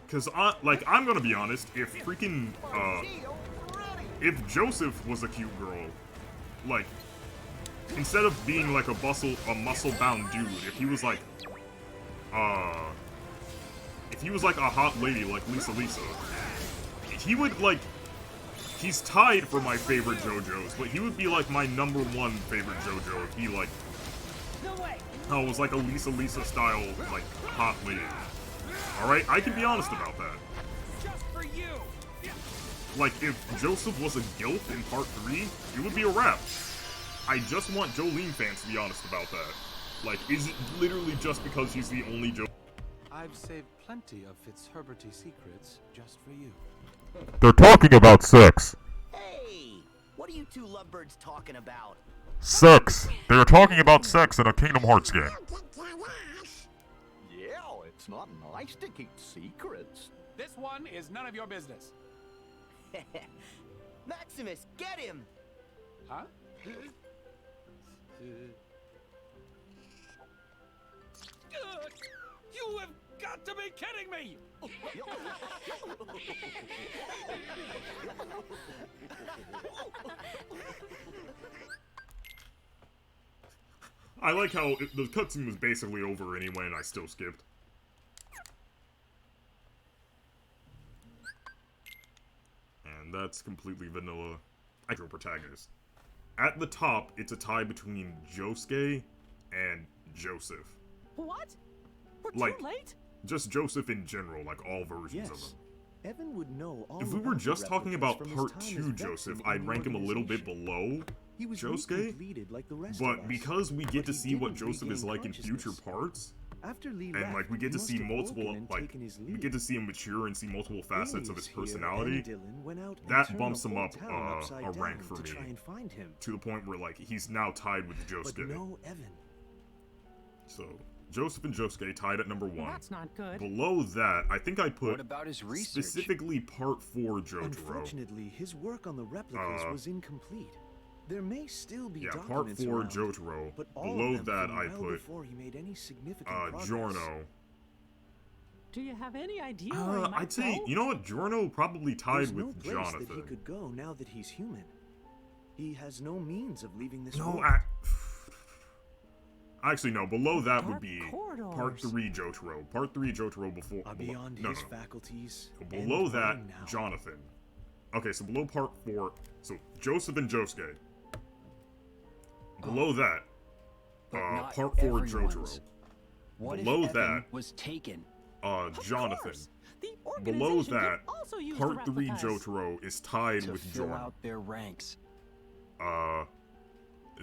cause I'm gonna be honest, if freaking, if Joseph was a cute girl, like, instead of being like a muscle-bound dude, if he was like a hot lady like Lisa, he would, like, he's tied for my favorite JoJo's, but he would be, like, my #1 favorite JoJo if he, like, was like a Lisa style, like, hot lady. Alright, I can be honest about that. Just for you! Like, if Joseph was a gilf in Part 3, it would be a wrap. I just want Jolene fans to be honest about that. Like, is it literally just because she's the only I've saved plenty of Fitzherberty secrets just for you. They're talking about sex. Hey! What are you two lovebirds talking about? Sex. They're talking about sex in a Kingdom Hearts game. Yeah, it's not nice to keep secrets. This one is none of your business. Maximus, get him! Huh? You have got to be kidding me! I like how the cutscene was basically over anyway and I still skipped. And that's completely vanilla. Actual protagonist. At the top, it's a tie between Josuke and Joseph. What? We're Like, too late? just Joseph in general, like all versions of him. Evan would know all If we were about just the talking replicas about from his Part time 2 as Joseph, veteran in I'd the rank him a little bit organization. below He was Josuke, recompleted like the rest of but us, because we get but to he see what didn't Joseph is regain like in future consciousness. parts, After Lee and left, like we get he to must see have multiple, woken and like, taken his we leave. get to see him mature and see multiple facets of his Alias here, personality. and Dylan went out and That turned bumps the him whole up town upside a rank down for to me. try and find him. To the point where, like, he's now tied with But Josuke. no Evan. So, Joseph and Josuke tied at number 1. That's not good. Below that, I think I put What about his research? specifically Part 4 Jotaro. Unfortunately, his work on the replicas was incomplete. There may still be Yeah, Part documents 4 around, Jotaro. but all Below of them that, from I well put before he made any significant progress. Giorno. Do you have any idea where he might I'd say, go? you know what, Giorno probably tied There's no with place Jonathan. that he could go now that he's human. He has no means of leaving this No, world. actually, no. Below that would Dark be corridors. Part 3 Jotaro. Part 3 Jotaro before. Beyond no, his no. faculties. Below and that, mine now. Jonathan. Okay, so below Part 4. So, Joseph and Josuke. Below that, But not Part 4 everyone's. Jotaro. What Below if Evan that, was taken? Jonathan. course. The Below organization that, can also use Part the 3 replicas. Jotaro is tied To with fill Giorno. out their ranks.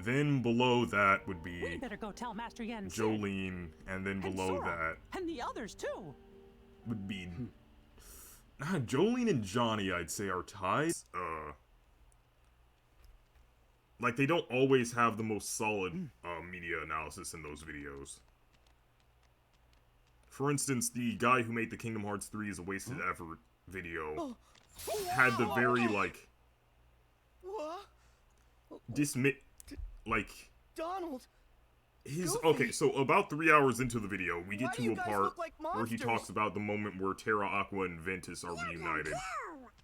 Then below that would We be better go tell Master Yen. Jolene, and then and below Sora, that and the others too. would be Jolene and Johnny, I'd say, are tied. Like, they don't always have the most solid media analysis in those videos. For instance, the guy who made the Kingdom Hearts 3 is a wasted effort video had the very, like, What? Donald. His Goofy. okay, so about 3 hours into the video, we get Why do to you a guys part look like where he monsters? talks about the moment where Terra, Aqua, and Ventus are reunited,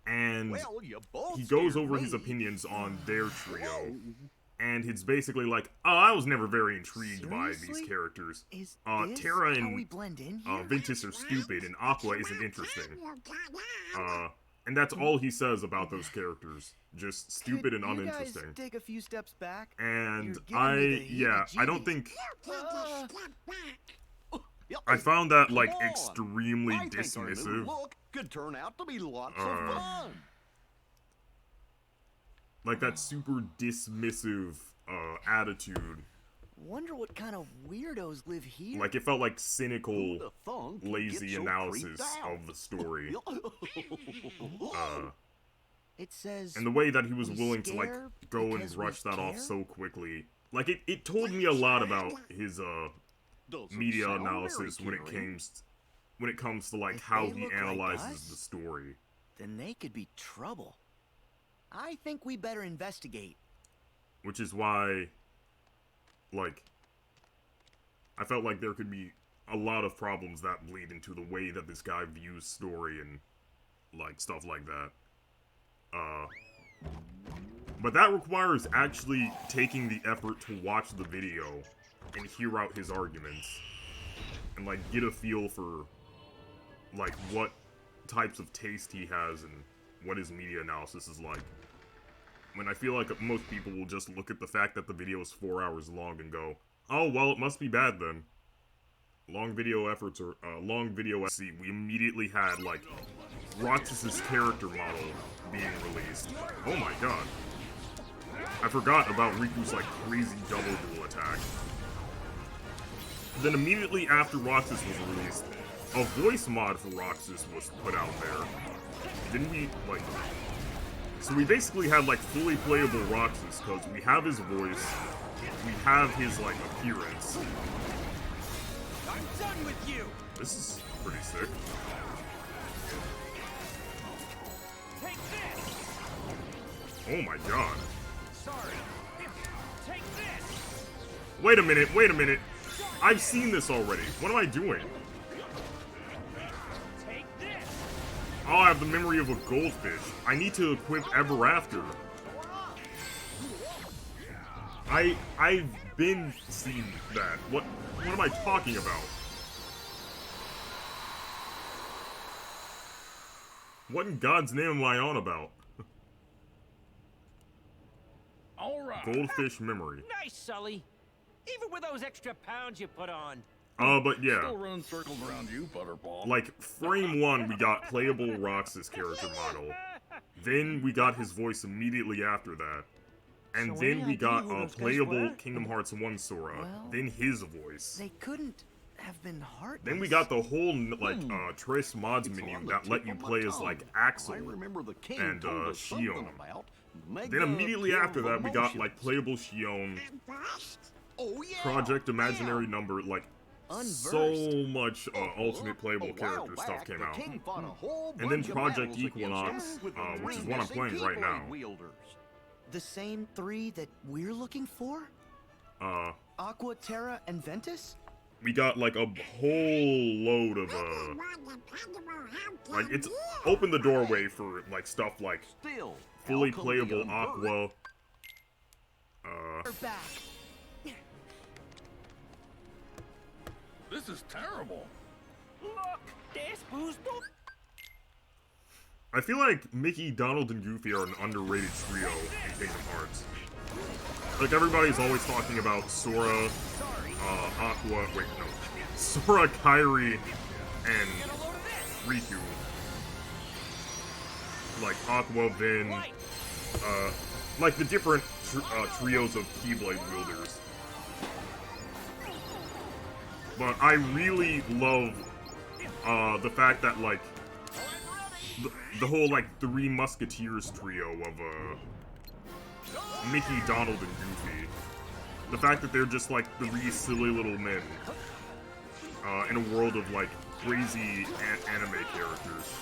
and Well, you both he goes scared over his me. opinions on their trio, and it's basically like, oh, I was never very intrigued by these Seriously? characters. Is Terra this how and we blend in here? Ventus are stupid, and Aqua isn't interesting. And that's all he says about those characters. Just stupid and Could you guys uninteresting. take a few steps back? And You're giving me the I don't heebie-jeebies. think Yeah, I found that like come on. extremely I think our new dismissive. look could turn out to be lots of fun. Like that super dismissive attitude. Wonder what kind of weirdos live here. Like it felt like cynical, Who'da thunk you'd lazy get so analysis creeped out? of the story. It says. And the way that he was we willing to like scare go and because we brush that off care? so quickly. Like it told me a lot about his Doesn't media sound very analysis when caring. it comes to like If how they he look like analyzes us, the story. Then they could be trouble. I think we better investigate. Which is why, like, I felt like there could be a lot of problems that bleed into the way that this guy views story and, like, stuff like that. But that requires actually taking the effort to watch the video and hear out his arguments. And, like, get a feel for, like, what types of taste he has and what his media analysis is like. When I feel like most people will just look at the fact that the video is 4 hours long and go, oh, well, it must be bad then. Long video efforts are, See, we immediately had, like, Roxas's character model being released. Oh my god. I forgot about Riku's, like, crazy double duel attack. Then immediately after Roxas was released, a voice mod for Roxas was put out there. Didn't we, like... So we basically had, like, fully playable Roxas, because we have his voice, we have his, like, appearance. I'm done with you. This is pretty sick. Take this. Oh my god. Sorry. Take this. Wait a minute. I've seen this already. What am I doing? Take this. Oh, I have the memory of a goldfish. I need to equip Ever After. I've been seeing that. What am I talking about? What in God's name am I on about? All right. Goldfish memory. Nice, Sully. Even with those extra pounds you put on. But yeah. Still run circles around you, Butterball. Like, frame 1, we got playable Roxas character model. Then we got his voice immediately after that. And So then any we got idea who a those guys playable were? Kingdom Hearts 1 Sora. Well, then his voice. They couldn't have been heartless. Then we got the whole, like, Trace mods It's menu on the that let tip you of my play as, tongue. like, Axel. I remember the king and, told us something Shion. about Then immediately after that, we got, like, playable Shion. Oh, yeah. Project Imaginary Number, like, so much alternate playable character stuff came out. And then Project Equinox, which is what I'm playing right now. The same three that we're looking for? Aqua, Terra, and Ventus? We got, like, a whole load of, like, it's opened the doorway for, like, stuff like fully playable Aqua. We're back. This is terrible. Look, this boo's I feel like Mickey, Donald, and Goofy are an underrated trio in Kingdom Hearts. Like, everybody's always talking about Sora, Aqua, wait, no. Sora, Kairi, and Riku. Like, Aqua, Vin, like the different trios of Keyblade wielders. But I really love, the fact that, like, the whole, like, Three Musketeers trio of, Mickey, Donald, and Goofy. The fact that they're just, like, three silly little men, in a world of, like, crazy anime characters.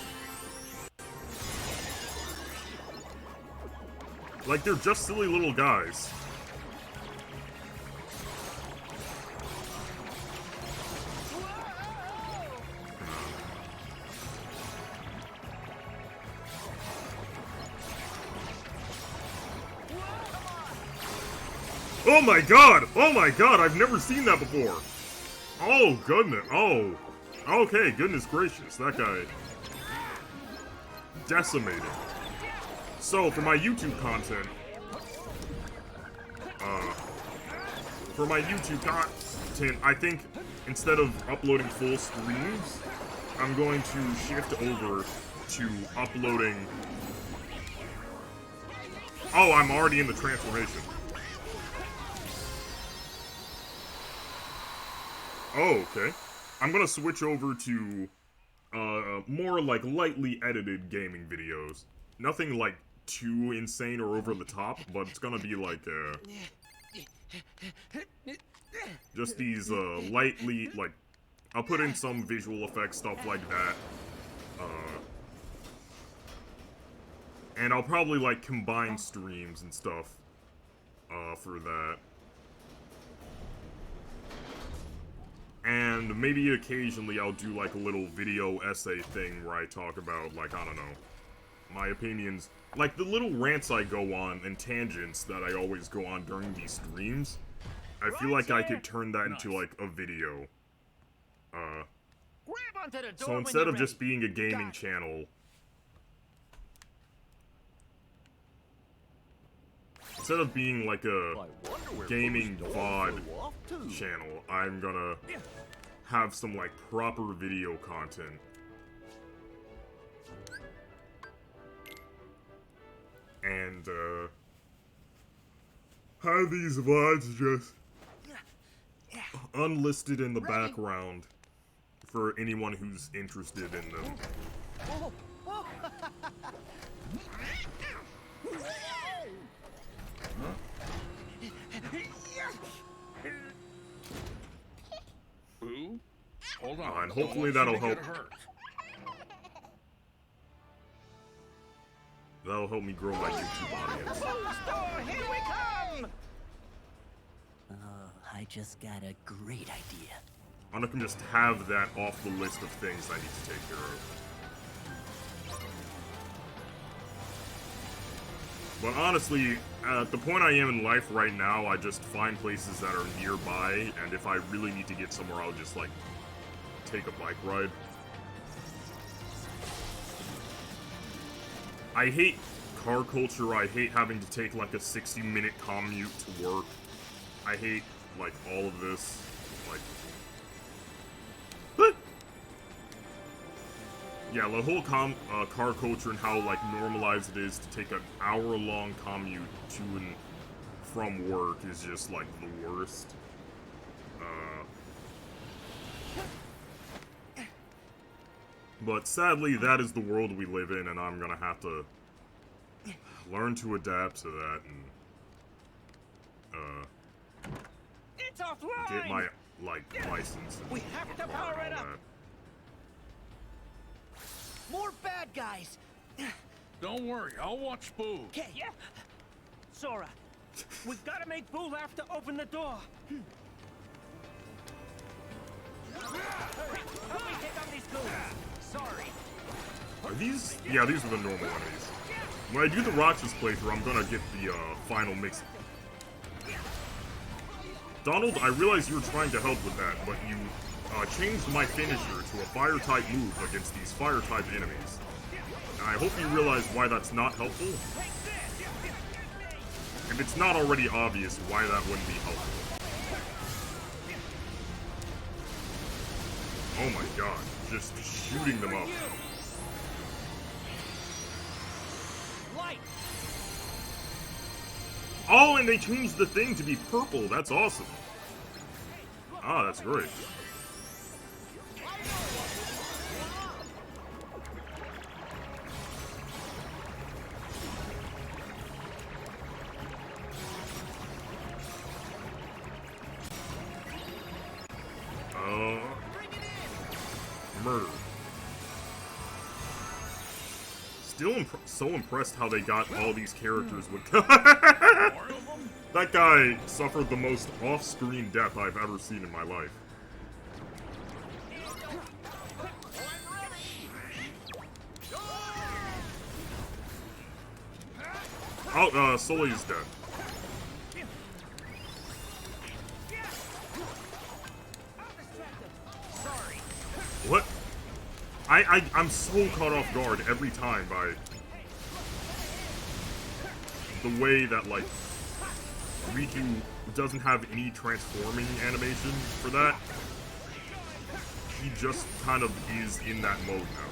Like, they're just silly little guys. Oh my god! Oh my god, I've never seen that before! Oh, goodness. Oh. Okay, goodness gracious. That guy... decimated. So, for my YouTube content... I think, instead of uploading full streams, I'm going to shift over to uploading... Oh, I'm already in the transformation. Oh, okay. I'm gonna switch over to, more, like, lightly edited gaming videos. Nothing, like, too insane or over the top, but it's gonna be, like, just these, lightly, like, I'll put in some visual effects, stuff like that. And I'll probably, like, combine streams and stuff, for that. And maybe occasionally I'll do, like, a little video essay thing where I talk about, like, I don't know, my opinions. Like, the little rants I go on and tangents that I always go on during these streams, I feel like I could turn that into, like, a video. So instead of just being a gaming channel, instead of being, like, a gaming VOD channel, I'm gonna have some, like, proper video content. And, have these VODs just unlisted in the background for anyone who's interested in them. Boo? Hold on. And hopefully that'll help. That'll help me grow my YouTube audience. Here we come! Oh, I just got a great idea. I can just have that off the list of things I need to take care of. But honestly, at the point I am in life right now, I just find places that are nearby, and if I really need to get somewhere, I'll just, like, take a bike ride. I hate car culture. I hate having to take, like, a 60-minute commute to work. I hate, like, all of this. Like... What? Yeah, the whole car culture and how, like, normalized it is to take an hour-long commute to and from work is just, like, the worst. But sadly, that is the world we live in, and I'm gonna have to learn to adapt to that, and, It's offline. get my license. We have to power it up. More bad guys. Don't worry, I'll watch Boo. Okay. Yeah. Sora, we've got to make Boo laugh to open the door. Hurry, help me take on these goons. Sorry. Are these? Yeah, these are the normal enemies. When I do the Roxas playthrough, I'm gonna get the final mix. Donald, I realize you were trying to help with that, but you changed my finisher to a fire-type move against these fire-type enemies. And I hope you realize why that's not helpful. If it's not already obvious why that wouldn't be helpful. Oh my god, just shooting them up. Oh, and they changed the thing to be purple. That's awesome. Ah, that's great. Murder. Still so impressed how they got all these characters with. That guy suffered the most off-screen death I've ever seen in my life. Oh, Sully's dead. What? I'm so caught off guard every time by the way that, like, Riku doesn't have any transforming animation for that. He just kind of is in that mode now.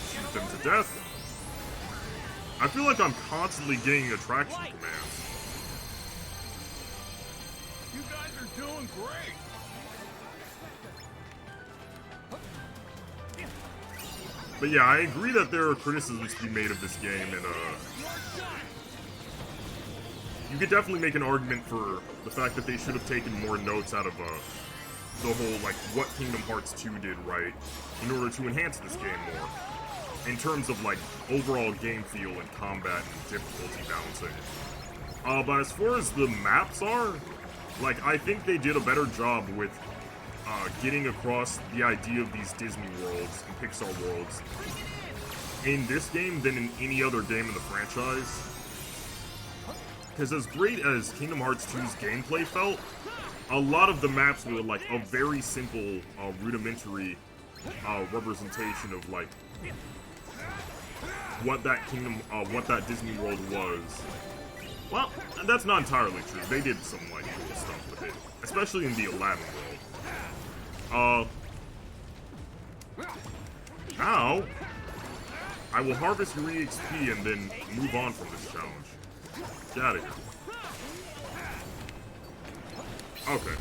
Shoot them to death. I feel like I'm constantly getting attraction commands. You guys are doing great. But yeah, I agree that there are criticisms to be made of this game, and you could definitely make an argument for the fact that they should have taken more notes out of the whole, like, what Kingdom Hearts 2 did right in order to enhance this game more. In terms of, like, overall game feel and combat and difficulty balancing. But as far as the maps are, like, I think they did a better job with getting across the idea of these Disney worlds and Pixar worlds in this game than in any other game in the franchise. Because as great as Kingdom Hearts 2's gameplay felt, a lot of the maps were like a very simple, rudimentary representation of like what that Disney world was. Well, that's not entirely true. They did some like cool stuff with it, especially in the Aladdin world. Ow! I will harvest your EXP and then move on from this challenge. Get out of here. Okay.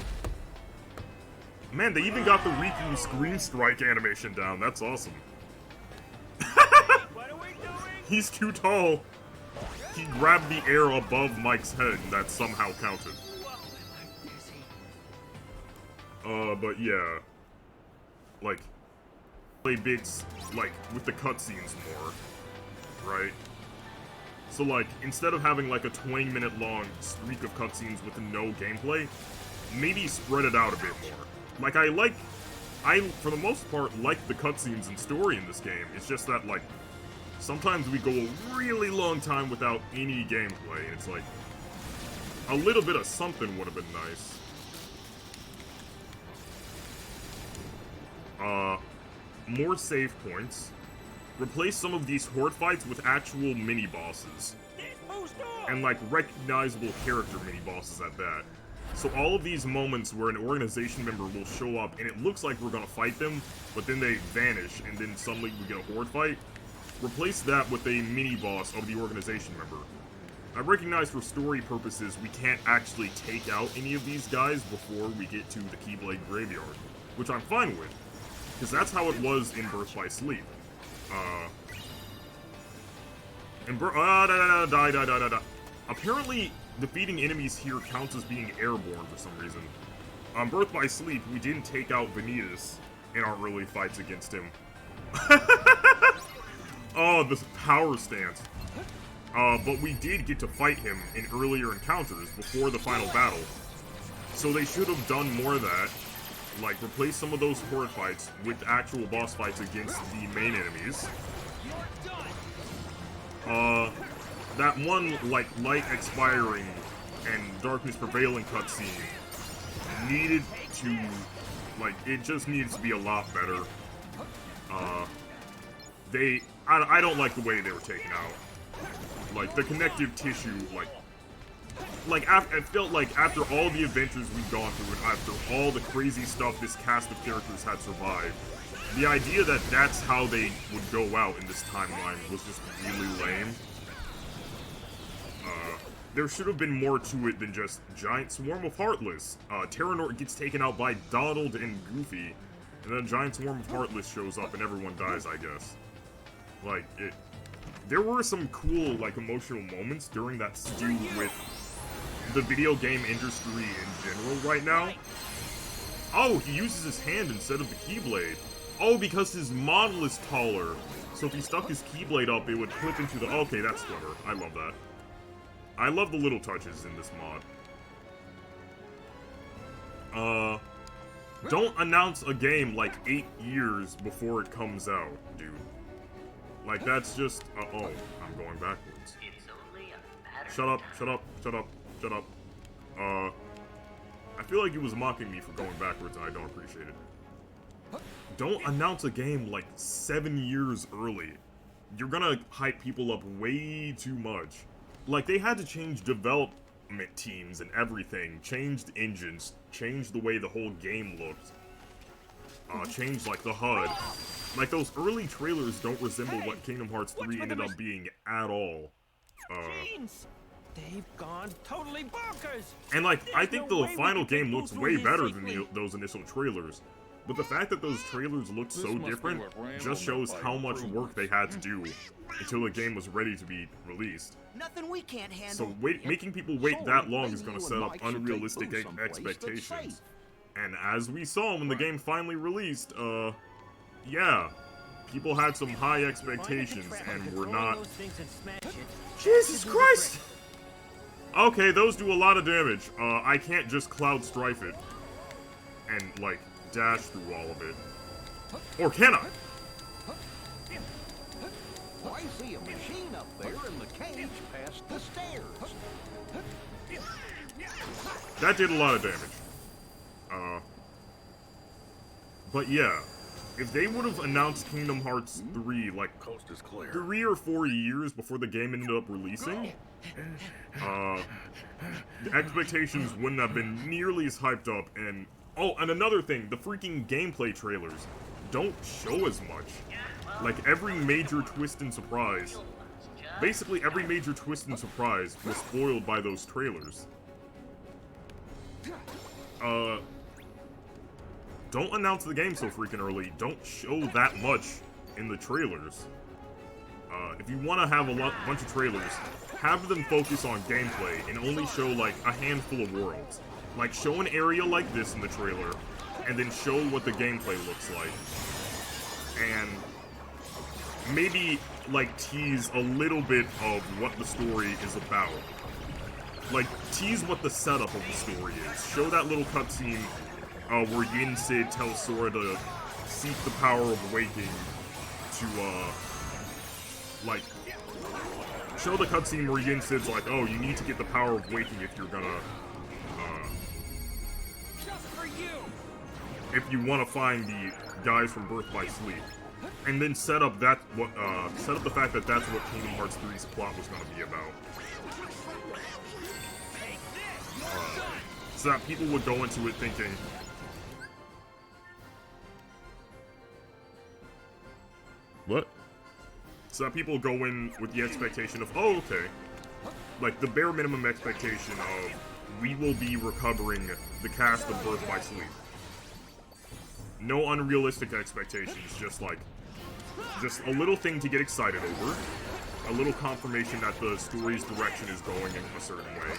Man, they even got the Riku screen strike animation down. That's awesome. What are we doing? He's too tall. He grabbed the air above Mike's head, and that somehow counted. But yeah. Like, play bits, like, with the cutscenes more, right? So, like, instead of having, like, a 20-minute long streak of cutscenes with no gameplay, maybe spread it out a bit more. Like, I, for the most part, like the cutscenes and story in this game. It's just that, like, sometimes we go a really long time without any gameplay, and it's like, a little bit of something would have been nice. More save points. Replace some of these horde fights with actual mini-bosses. And, like, recognizable character mini-bosses at that. So all of these moments where an organization member will show up and it looks like we're gonna fight them, but then they vanish and then suddenly we get a horde fight, replace that with a mini-boss of the organization member. I recognize for story purposes we can't actually take out any of these guys before we get to the Keyblade Graveyard, which I'm fine with. Because that's how it was in Birth by Sleep. Apparently, defeating enemies here counts as being airborne for some reason. On Birth by Sleep, we didn't take out Vanitas in our early fights against him. Oh, this power stance. But we did get to fight him in earlier encounters before the final battle. So they should have done more of that. Like, replace some of those horde fights with actual boss fights against the main enemies. That one, like, light expiring and darkness prevailing cutscene needed to, like, it just needs to be a lot better. I don't like the way they were taken out. Like, the connective tissue, I felt like after all the adventures we've gone through and after all the crazy stuff this cast of characters had survived, the idea that that's how they would go out in this timeline was just really lame. There should have been more to it than just giant swarm of Heartless. Terranort gets taken out by Donald and Goofy, and then a giant swarm of Heartless shows up and everyone dies, I guess. Like, there were some cool, like, emotional moments during that stew with the video game industry in general right now. Oh, he uses his hand instead of the Keyblade. Oh, because his model is taller. So if he stuck his Keyblade up, it would clip into the... Okay, that's clever. I love that. I love the little touches in this mod. Don't announce a game like 8 years before it comes out, dude. Like, that's just... oh, I'm going backwards. Shut up, shut up, shut up, shut up. I feel like he was mocking me for going backwards, and I don't appreciate it. Don't announce a game like 7 years early. You're gonna hype people up way too much. Like, they had to change development teams and everything, changed engines, changed the way the whole game looked, changed, like, the HUD. Like, those early trailers don't resemble what Kingdom Hearts 3 ended up being at all. They've gone totally bonkers! And, like, I think the final game looks way better than those initial trailers. But the fact that those trailers looked so different just shows how much work they had to do until the game was ready to be released. Nothing we can't handle. So making people wait that long is going to set up unrealistic expectations. And as we saw when the game finally released, yeah, people had some high expectations and were not... Jesus Christ! Okay, those do a lot of damage. I can't just Cloud Strife it and, like, dash through all of it. Or can I? I see a machine up there and the cage past the stairs. That did a lot of damage. But yeah, if they would have announced Kingdom Hearts 3, like, Coast is clear. 3 or 4 years before the game ended up releasing, the expectations wouldn't have been nearly as hyped up, and... Oh, and another thing, the freaking gameplay trailers don't show as much. Like, every major twist and surprise, basically every major twist and surprise was spoiled by those trailers. Don't announce the game so freaking early. Don't show that much in the trailers. If you want to have a bunch of trailers, have them focus on gameplay and only show, like, a handful of worlds. Like, show an area like this in the trailer, and then show what the gameplay looks like. And maybe, like, tease a little bit of what the story is about. Like, tease what the setup of the story is. Show that little cutscene where Yin Sid tells Sora to seek the power of waking to, like, show the cutscene where Yin Sid's like, oh, you need to get the power of waking if you're gonna, if you want to find the guys from Birth by Sleep. And then set up that, set up the fact that that's what Kingdom Hearts 3's plot was gonna be about. So that people would go into it thinking, what? So that people go in with the expectation of, oh, okay. Like, the bare minimum expectation of, we will be recovering the cast of Birth by Sleep. No unrealistic expectations, just like, just a little thing to get excited over. a little confirmation that the story's direction is going in a certain way.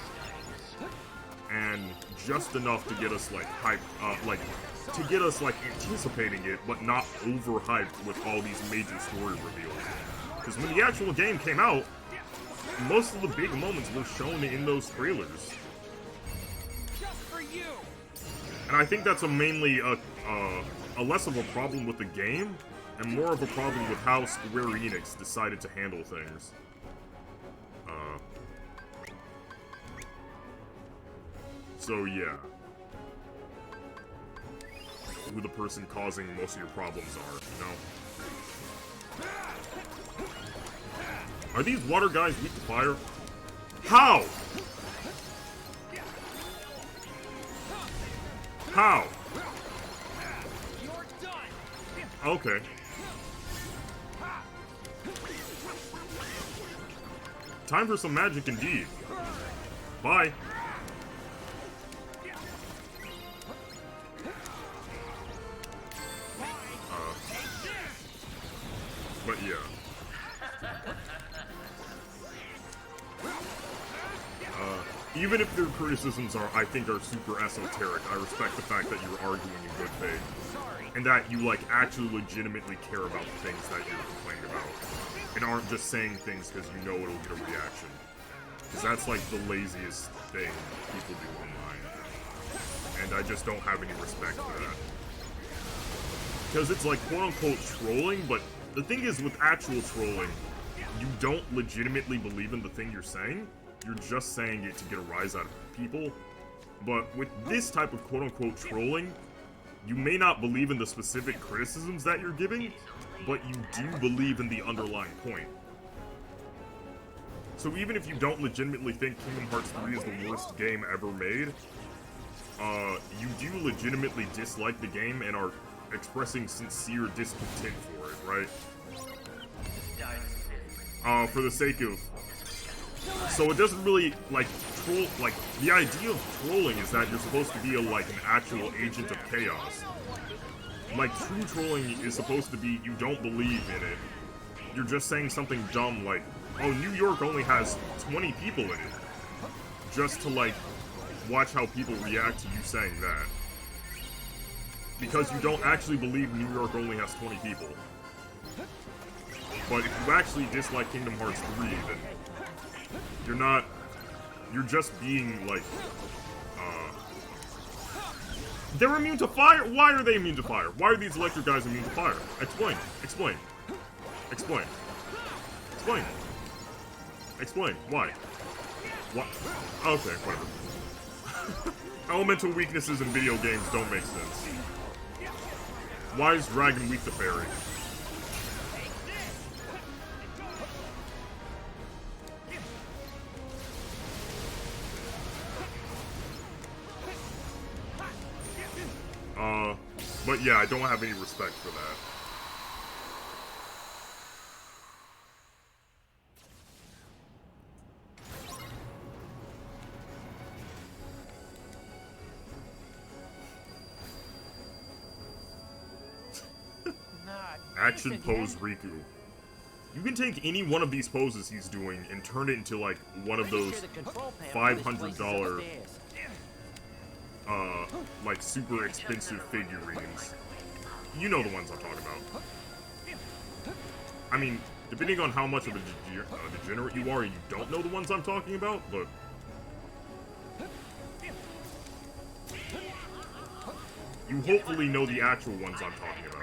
And just enough to get us, like, hyped, to get us, like, anticipating it, but not overhyped with all these major story reveals. Because when the actual game came out, most of the big moments were shown in those trailers. Just for you. And I think that's mainly a less of a problem with the game, and more of a problem with how Square Enix decided to handle things. So yeah. Who the person causing most of your problems are, you know? Are these water guys weak to fire? How? How? Okay. Time for some magic indeed. Bye. But yeah. Even if their criticisms I think are super esoteric, I respect the fact that you're arguing in good faith. And that you, like, actually legitimately care about the things that you're complaining about. And aren't just saying things because you know it'll get a reaction. Because that's, like, the laziest thing people do online. And I just don't have any respect for that. Because it's, like, quote-unquote trolling, but the thing is, with actual trolling, you don't legitimately believe in the thing you're saying. You're just saying it to get a rise out of people. But with this type of quote-unquote trolling, you may not believe in the specific criticisms that you're giving, but you do believe in the underlying point. So even if you don't legitimately think Kingdom Hearts 3 is the worst game ever made, you do legitimately dislike the game and are expressing sincere discontent for it, right? For the sake of... So it doesn't really, like, troll... Like, the idea of trolling is that you're supposed to be, like, an actual agent of chaos. Like, true trolling is supposed to be you don't believe in it. You're just saying something dumb like, oh, New York only has 20 people in it. Just to, like, watch how people react to you saying that. Because you don't actually believe New York only has 20 people. But if you actually dislike Kingdom Hearts 3, then you're not... You're just being, like, they're immune to fire? Why are they immune to fire? Why are these electric guys immune to fire? Explain. Explain. Explain. Explain. Explain. Why? What? Okay, whatever. Elemental weaknesses in video games don't make sense. Why is Dragon weak to fairy? But yeah, I don't have any respect for that. Action pose Riku. You can take any one of these poses he's doing and turn it into, like, one of those $500 like, super expensive figurines. You know the ones I'm talking about. I mean, depending on how much of a degenerate you are, you don't know the ones I'm talking about, but... You hopefully know the actual ones I'm talking about.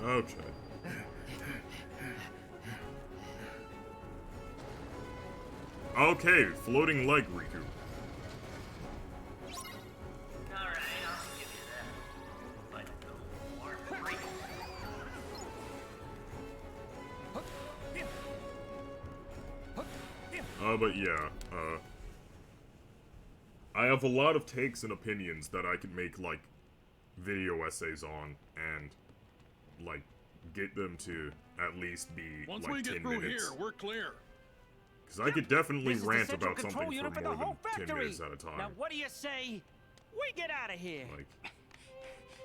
Okay. Okay, floating leg Riku. But yeah, I have a lot of takes and opinions that I could make, like, video essays on, and, like, get them to at least be Once like we get 10 through minutes. here, we're clear. Because I could definitely This is the rant central about control something for unit for more the whole than 10 factory. minutes at a time. Now, what do you say? We get out of here. Like,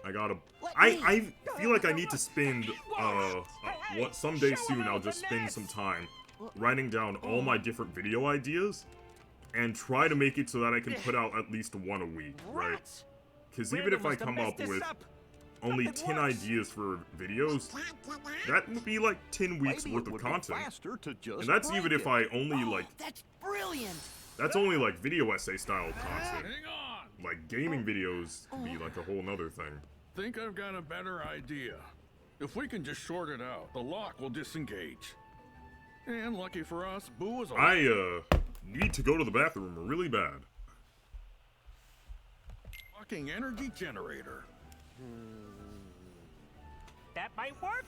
I gotta. I feel like I need to spend someday soon. I'll just spend some time writing down all my different video ideas and try to make it so that I can put out at least one a week, right? Because even if I come up with only 10 ideas for videos, that would be like 10 weeks worth of content. And that's even if I only like. That's brilliant. That's only like video essay style content. Hang on. Like gaming videos could be like a whole nother thing. Think I've got a better idea. If we can just short it out, the lock will disengage. And lucky for us, Boo is I need to go to the bathroom really bad. Fucking energy generator. That might work.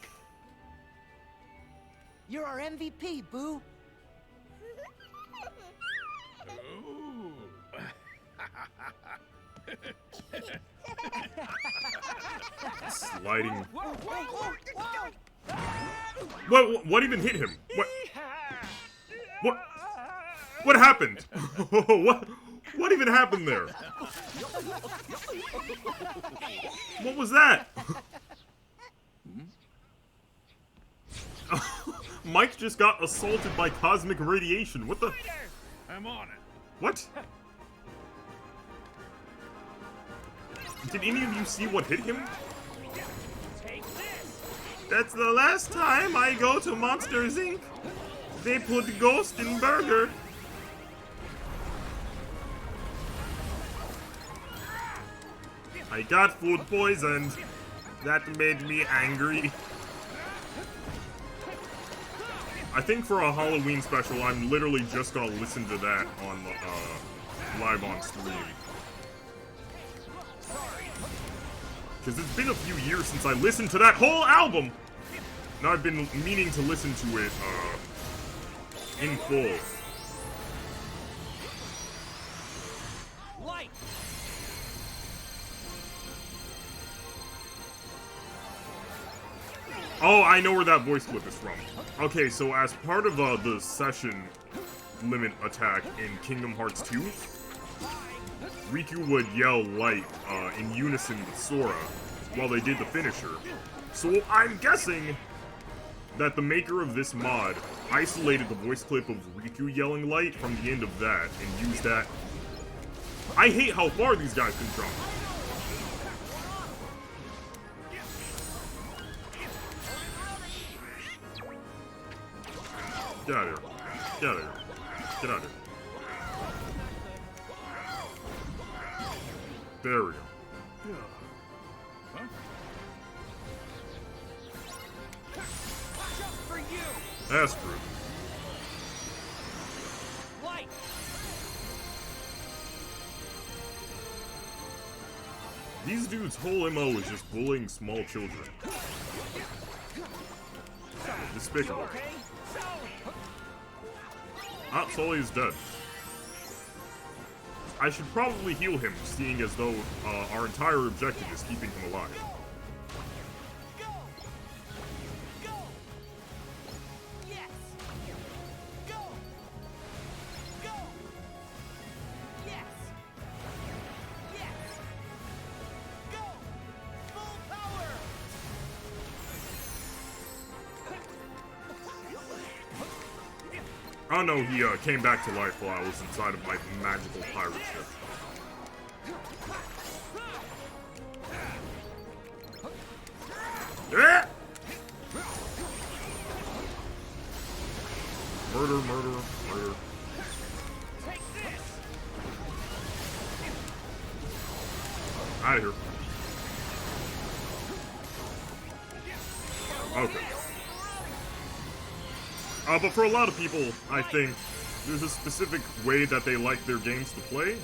You're our MVP, Boo. Ooh. Sliding. What even hit him? What happened? What even happened there? What was that? Mike just got assaulted by cosmic radiation. What the? I'm on it. What? Did any of you see what hit him? That's the last time I go to Monsters Inc. They put ghost in burger. I got food poisoned. That made me angry. I think for a Halloween special, I'm literally just gonna listen to that on live on stream. Because it's been a few years since I listened to that whole album! Now I've been meaning to listen to it, in full. Light. Oh, I know where that voice clip is from. Okay, so as part of the session limit attack in Kingdom Hearts 2, Riku would yell light in unison with Sora while they did the finisher. So I'm guessing that the maker of this mod isolated the voice clip of Riku yelling light from the end of that and used that. I hate how far these guys can jump. Get out of here. Get out of here. Get out of here. There we go. Huh? Just for you. That's true. Light. These dudes' whole MO is just bullying small children. Despicable. Ah, Sully is dead. I should probably heal him, seeing as though our entire objective is keeping him alive. Go. Go. Yes. Go. Go. Yes. Yes. Go. Full power. Oh no, he came back to life while I was inside of my magical pirate ship. Yeah! Murder, murder, murder. Take this. Out of here. Okay. But for a lot of people, I think there's a specific way that they like their games to play,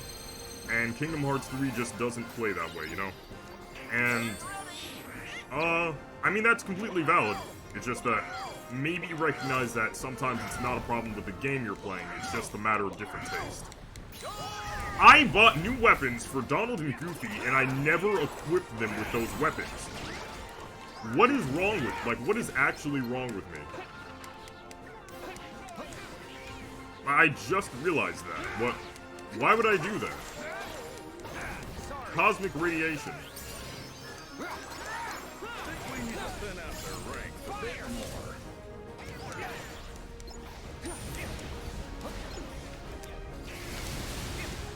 and Kingdom Hearts 3 just doesn't play that way, you know? And, I mean, that's completely valid. It's just that maybe recognize that sometimes it's not a problem with the game you're playing, it's just a matter of different taste. I bought new weapons for Donald and Goofy, and I never equipped them with those weapons. What is wrong with, like, what is actually wrong with me? I just realized that. What? Why would I do that? Cosmic radiation.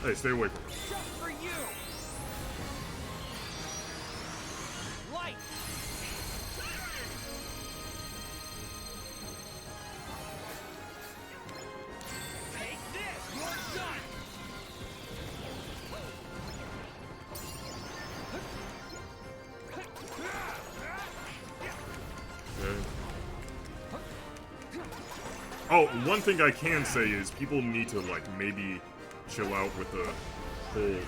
Hey, stay away from me. Just for you. Light. Take this. You're done. Okay. Oh, one thing I can say is people need to, like, maybe chill out with the whole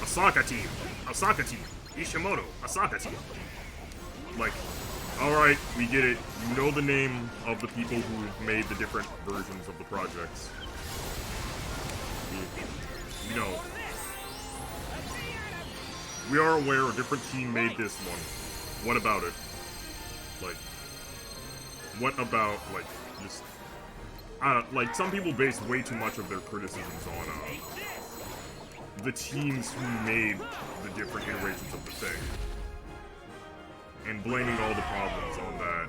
Osaka team, Ishimoto, Osaka team. Like, alright, we get it. You know the name of the people who made the different versions of the projects. You know. We are aware a different team made this one. What about it? Like, what about, like, just... like, some people base way too much of their criticisms on, the teams who made the different iterations of the thing. And blaming all the problems on that.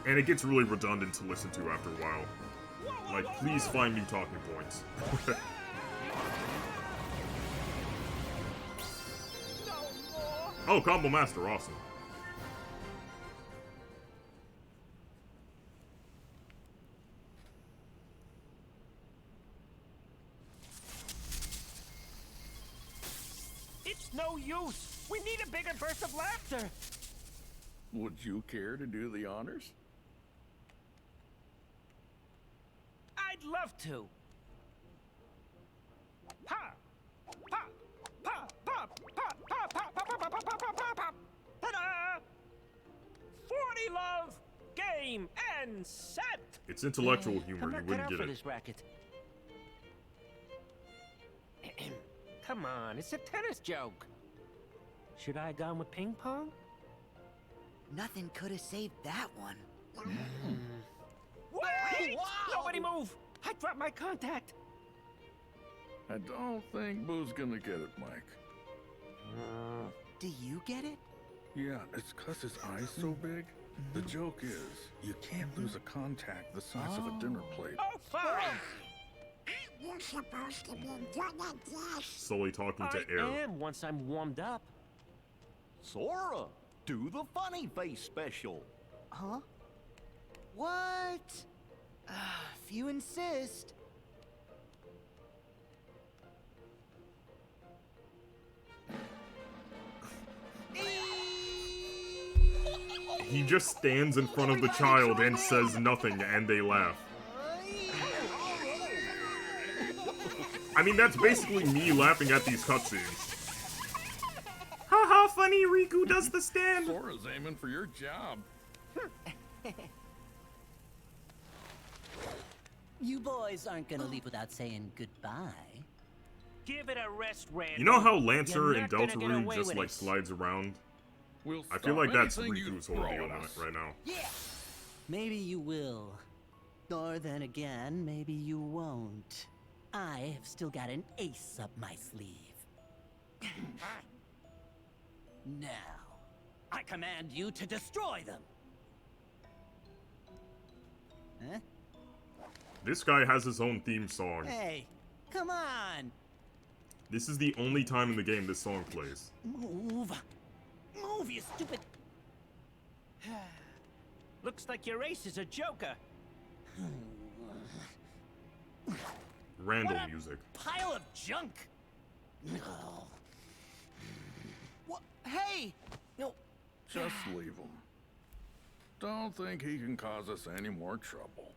And it gets really redundant to listen to after a while. Like, please find new talking points. Oh, Combo Master, awesome. No use! We need a bigger burst of laughter! Would you care to do the honors? I'd love to! Ha! Pa! Pa! Pa! Pa! Pa! Pa! Pa! Pa! Pa! Pa! Pa! Pa! Pa! Ta-da! 40 love! Game and set! It's intellectual humor, I'm you not wouldn't cut get out for it. this racket. Come on, it's a tennis joke. Should I have gone with ping pong? Nothing could have saved that one. Wait! Nobody move! I dropped my contact. I don't think Boo's gonna get it, Mike. Do you get it? Yeah, it's 'cause his eye's so big. The joke is, you can't lose a contact the size of a dinner plate. Oh, fine! You're supposed to be good at this. Solely talking to air. I am once I'm warmed up. Sora, do the funny face special. Huh? What? If you insist. He just stands in front of the child and says nothing, and they laugh. I mean, that's basically me laughing at these cutscenes. Haha, funny, Riku does the stand! Sora's aiming for your job. You boys aren't gonna leave without saying goodbye. Give it a rest, Randall. You know how Lancer You're in not gonna get Deltarune away just, with like, it. slides around? We'll I feel stop like that's anything you Riku's throw whole deal at us. right now. Yeah. Maybe you will. Or then again, maybe you won't. I have still got an ace up my sleeve. Now, I command you to destroy them. Huh? This guy has his own theme song. Hey, come on! This is the only time in the game this song plays. Move! Move, you stupid... Looks like your ace is a joker. Randall What a music. pile of junk! What? Hey! No. Just leave him. Don't think he can cause us any more trouble.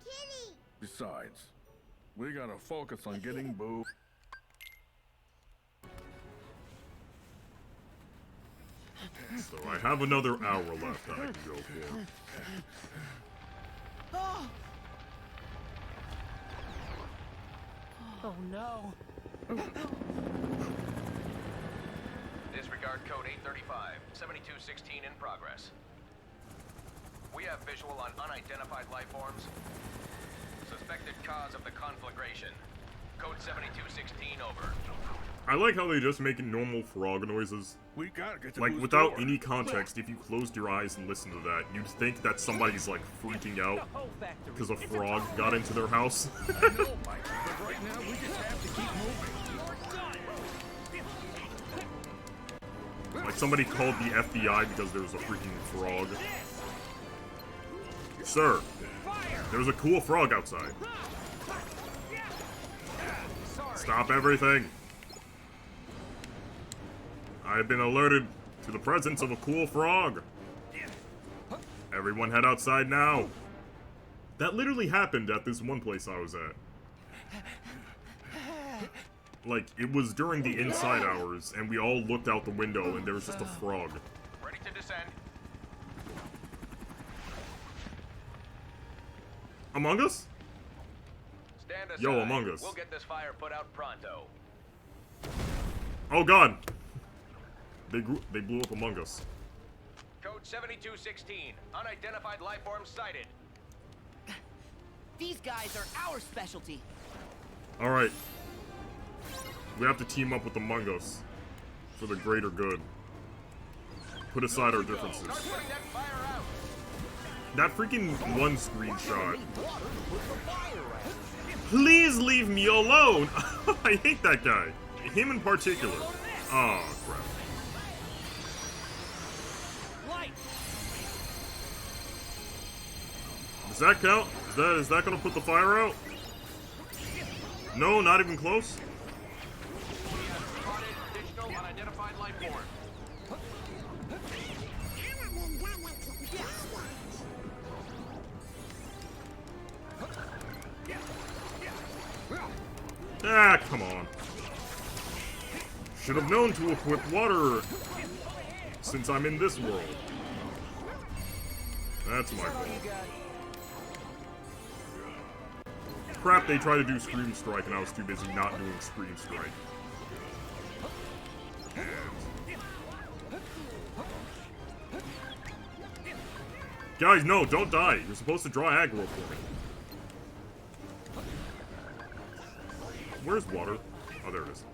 Kitty! Besides, we gotta focus on getting Boo. So I have another hour left that I can go for. Oh! Oh no. Disregard code 835. 7216 in progress. We have visual on unidentified life forms. Suspected cause of the conflagration. Code 7216 over. I like how they just make normal frog noises. We gotta get to like, Boo's without door. any context, if you closed your eyes and listened to that, you'd think that somebody's, like, freaking out because a frog got into their house. I know, Mikey, but right now we just have to keep moving. Like, somebody called the FBI because there was a freaking frog. Sir, there's a cool frog outside. Stop everything. I have been alerted to the presence of a cool frog. Everyone head outside now. That literally happened at this one place I was at. Like, it was during the inside hours, and we all looked out the window, and there was just a frog. Ready to descend. Among Us? Stand aside. Yo, Among Us. We'll get this fire put out pronto. Oh god! They blew up Among Us. Code 7216. Unidentified life forms sighted. These guys are our specialty. Alright. We have to team up with Among Us for the greater good. Put aside our differences. That freaking one screenshot. Please leave me alone! I hate that guy. Him in particular. Oh, crap. Does that count? Is that gonna put the fire out? No, not even close? Additional unidentified life form. Ah, come on. Should have known to equip water since I'm in this world. That's my fault. Crap, they tried to do Scream Strike and I was too busy not doing Scream Strike. Guys, no, don't die. You're supposed to draw aggro for me. Where's water? Oh, there it is.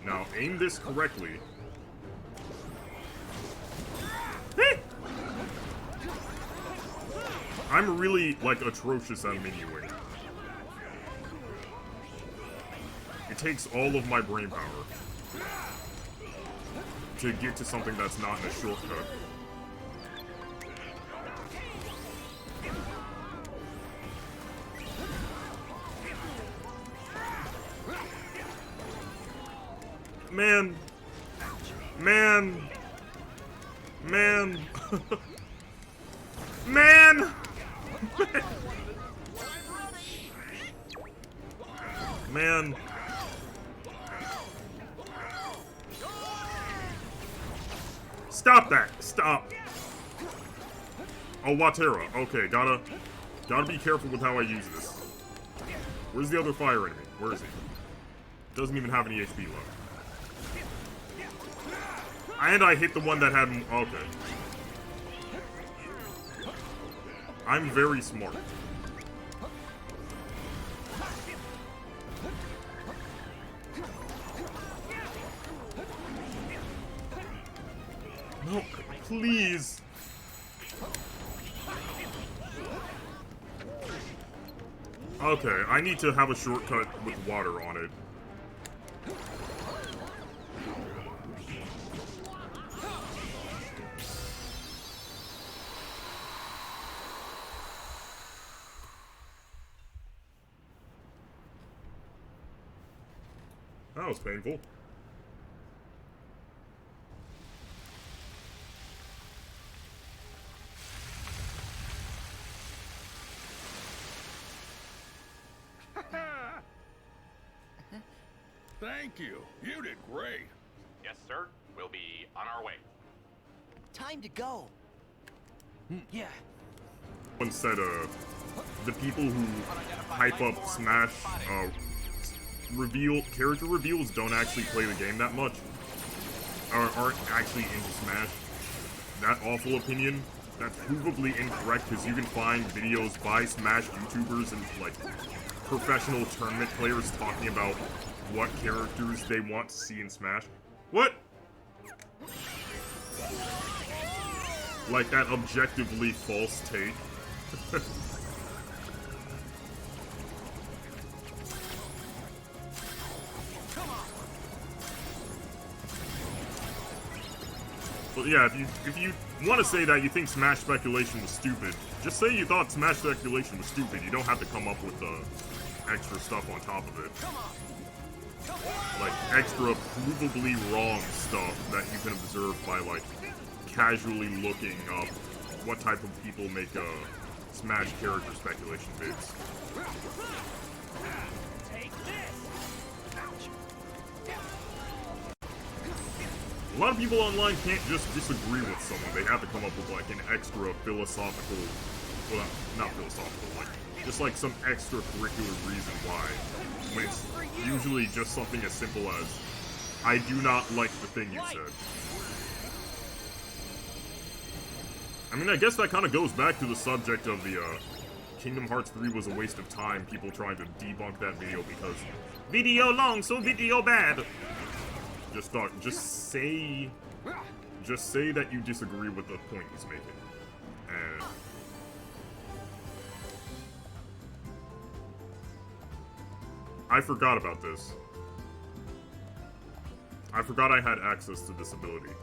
Now, aim this correctly. I'm really, like, atrocious at miniwing. It takes all of my brain power to get to something that's not in a shortcut. Man. Man. Man. Man! Man. Stop that! Stop! Oh, Watera. Okay, gotta be careful with how I use this. Where's the other fire enemy? Where is he? Doesn't even have any HP left. And I hit the one that had... Okay. I'm very smart. No, please. Okay, I need to have a shortcut with water on it. That was painful. Thank you. You did great. Yes, sir. We'll be on our way. Time to go. Yeah. One said, the people who hype up Smash, character reveals don't actually play the game that much, or aren't actually into Smash. That awful opinion, that's provably incorrect, because you can find videos by Smash YouTubers and, like, professional tournament players talking about what characters they want to see in Smash. What? Like that objectively false take. But yeah, if you want to say that you think Smash speculation was stupid, just say you thought Smash speculation was stupid. You don't have to come up with the extra stuff on top of it. Like, extra provably wrong stuff that you can observe by, like, casually looking up what type of people make Smash character speculation vids. A lot of people online can't just disagree with someone. They have to come up with, like, an extra philosophical, well, not philosophical, like, just, like, some extracurricular reason why. When it's usually just something as simple as, I do not like the thing you said. I mean, I guess that kind of goes back to the subject of the, Kingdom Hearts 3 was a waste of time, people trying to debunk that video because video long, so video bad. Just say that you disagree with the point he's making. And I forgot about this. I forgot I had access to this ability.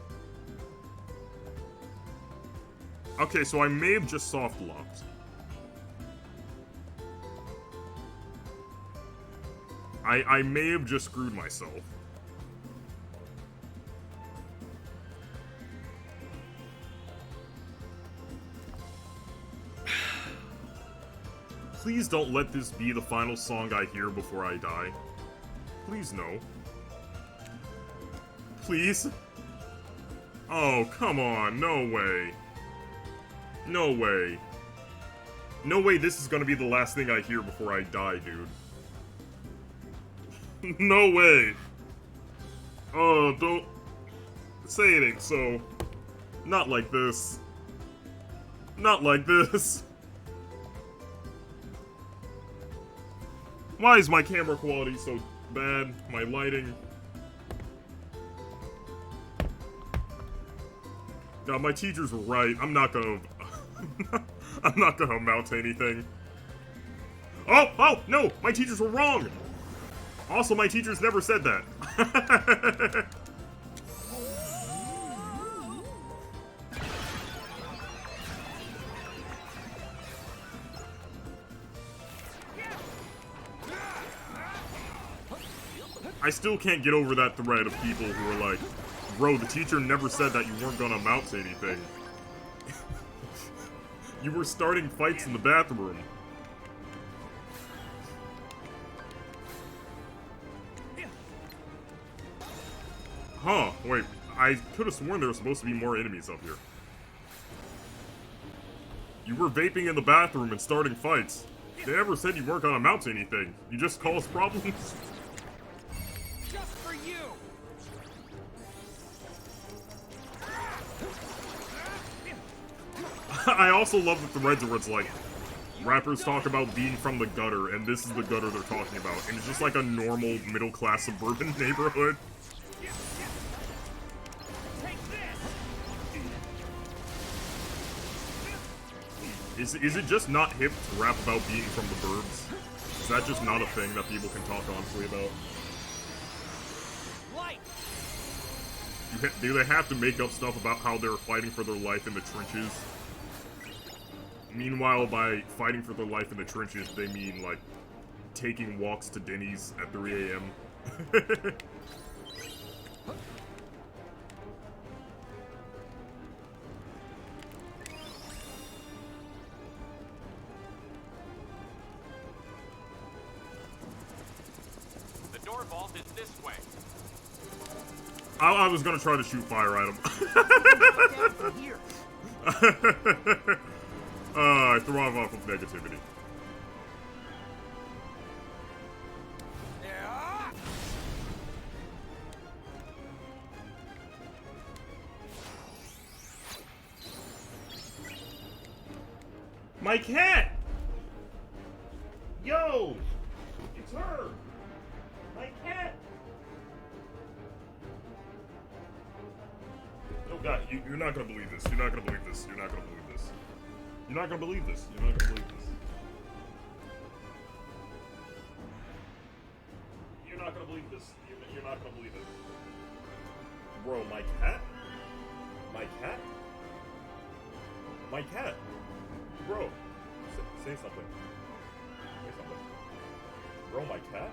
Okay, so I may have just soft locked. I may have just screwed myself. Please don't let this be the final song I hear before I die. Please no. Please? Oh, come on, no way. No way. No way this is gonna be the last thing I hear before I die, dude. No way. Oh, don't say it ain't so. Not like this. Not like this. Why is my camera quality so bad? My lighting. No, my teachers were right. I'm not gonna mount anything. Oh, no! My teachers were wrong! Also, my teachers never said that. I still can't get over that thread of people who are like, bro, the teacher never said that you weren't gonna mount to anything. You were starting fights in the bathroom. Huh, wait, I could have sworn there were supposed to be more enemies up here. You were vaping in the bathroom and starting fights. They never said you weren't gonna mount to anything. You just caused problems. Just for you. I also love the threads where it's like, rappers talk about being from the gutter, and this is the gutter they're talking about. And it's just like a normal middle-class suburban neighborhood. Is it just not hip to rap about being from the burbs? Is that just not a thing that people can talk honestly about? Do they have to make up stuff about how they're fighting for their life in the trenches? Meanwhile, by fighting for their life in the trenches, they mean, like, taking walks to Denny's at 3 a.m. The door vault is this way. I was gonna try to shoot fire at him. I thrive off of negativity. Yeah. My cat! Yo! It's her! My cat! Oh god, you're not gonna believe this. You're not gonna believe this. You're not gonna believe this. You're not gonna believe this. You're not gonna believe this. You're not gonna believe this. You're not gonna believe it. Bro, my cat? My cat? My cat? Bro, say something. Say something. Bro, my cat?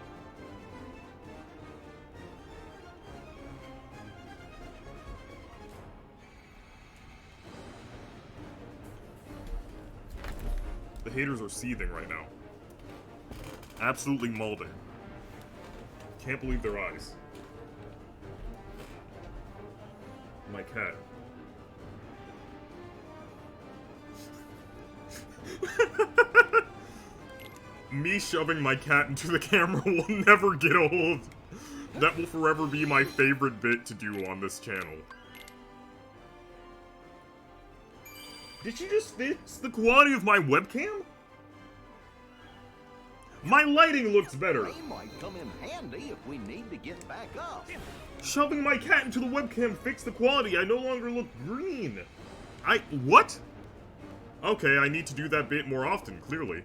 The haters are seething right now. Absolutely molding. Can't believe their eyes. My cat. Me shoving my cat into the camera will never get old. That will forever be my favorite bit to do on this channel. Did you just fix the quality of my webcam? My lighting looks better. They might come in handy if we need to get back up. Shoving my cat into the webcam fixed the quality. I no longer look green. What? Okay, I need to do that bit more often, clearly.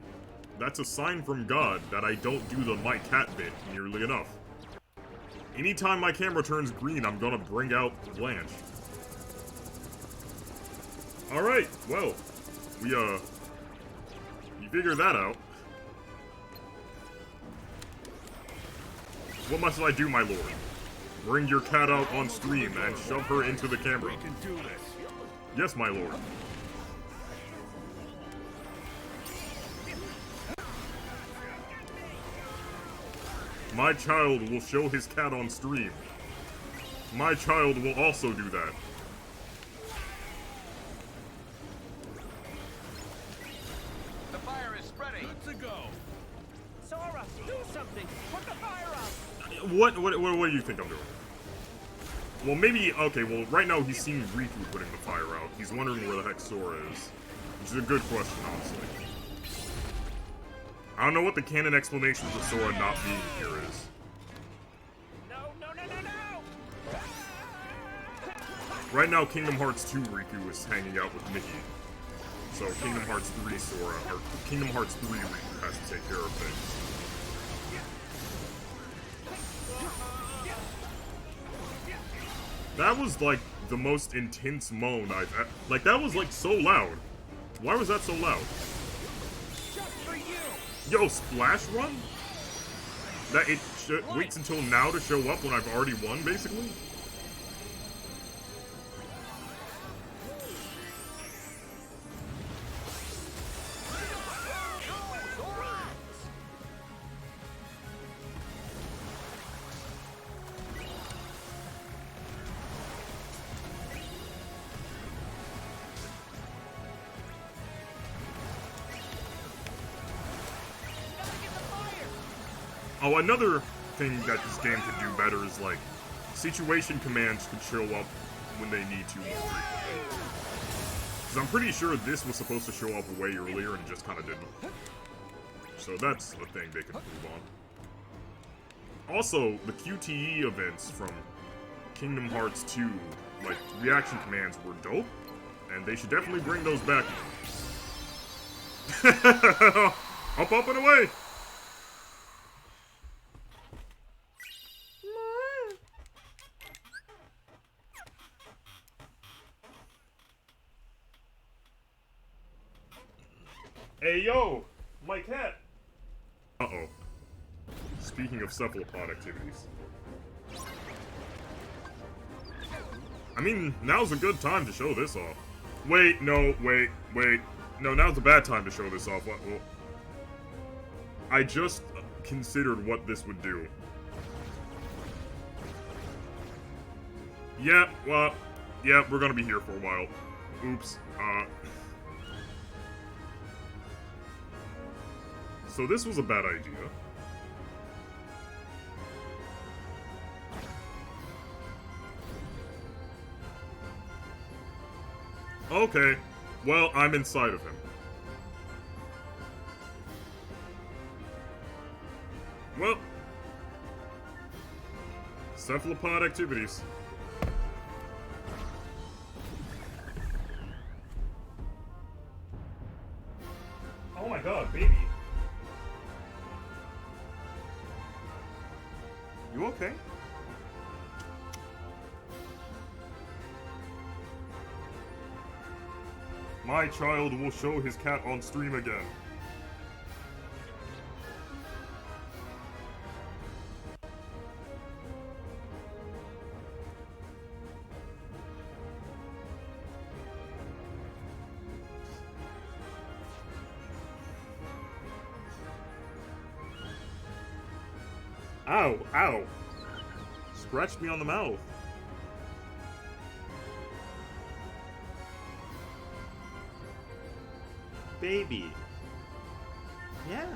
That's a sign from God that I don't do the my cat bit nearly enough. Anytime my camera turns green, I'm gonna bring out Blanche. Alright, well, you figured that out. What must I do, my lord? Bring your cat out on stream and shove her into the camera. We can do this. Yes, my lord. My child will show his cat on stream. My child will also do that. The fire is spreading. Good to go. Sora, do something! Put the fire out! What do you think I'm doing? Well, maybe, okay, well, right now he's seeing Riku putting the fire out. He's wondering where the heck Sora is. Which is a good question, honestly. I don't know what the canon explanation for Sora not being here is. No, no, no, no, no! Right now, Kingdom Hearts 2 Riku is hanging out with Mickey. So Kingdom Hearts 3 Sora, or Kingdom Hearts 3 Riku has to take care of things. That was like the most intense moan I've ever, like that was like so loud. Why was that so loud? Yo, Splash Run? That it waits until now to show up when I've already won, basically? Oh, another thing that this game could do better is, like, situation commands could show up when they need to more frequently. Because I'm pretty sure this was supposed to show up way earlier and just kind of didn't. So that's a thing they could move on. Also, the QTE events from Kingdom Hearts 2, like, reaction commands were dope, and they should definitely bring those back. Up, up, and away! Hey, yo! My cat! Uh-oh. Speaking of cephalopod activities. I mean, now's a good time to show this off. Wait, no, wait. No, now's a bad time to show this off. Well, I just considered what this would do. Yeah, well, yeah, we're gonna be here for a while. Oops, So this was a bad idea. Okay, well, I'm inside of him. Well, cephalopod activities. Oh my god, baby. You okay? My child will show his cat on stream again. Ow, ow. Scratched me on the mouth. Baby. Yeah.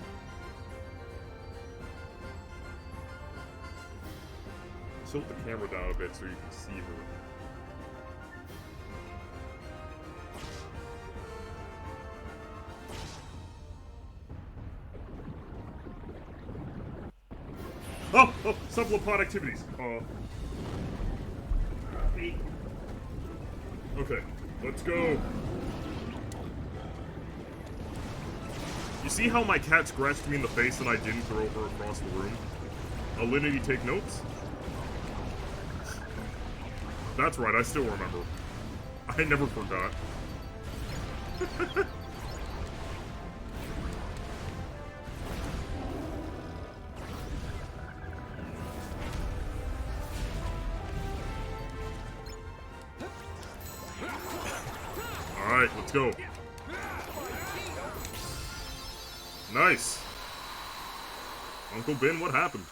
Tilt the camera down a bit so you can see her. Oh, cephalopod activities. Okay, let's go. You see how my cat scratched me in the face and I didn't throw her across the room? Alinity, take notes? That's right, I still remember. I never forgot. Alright, let's go. Nice. Uncle Ben, what happened?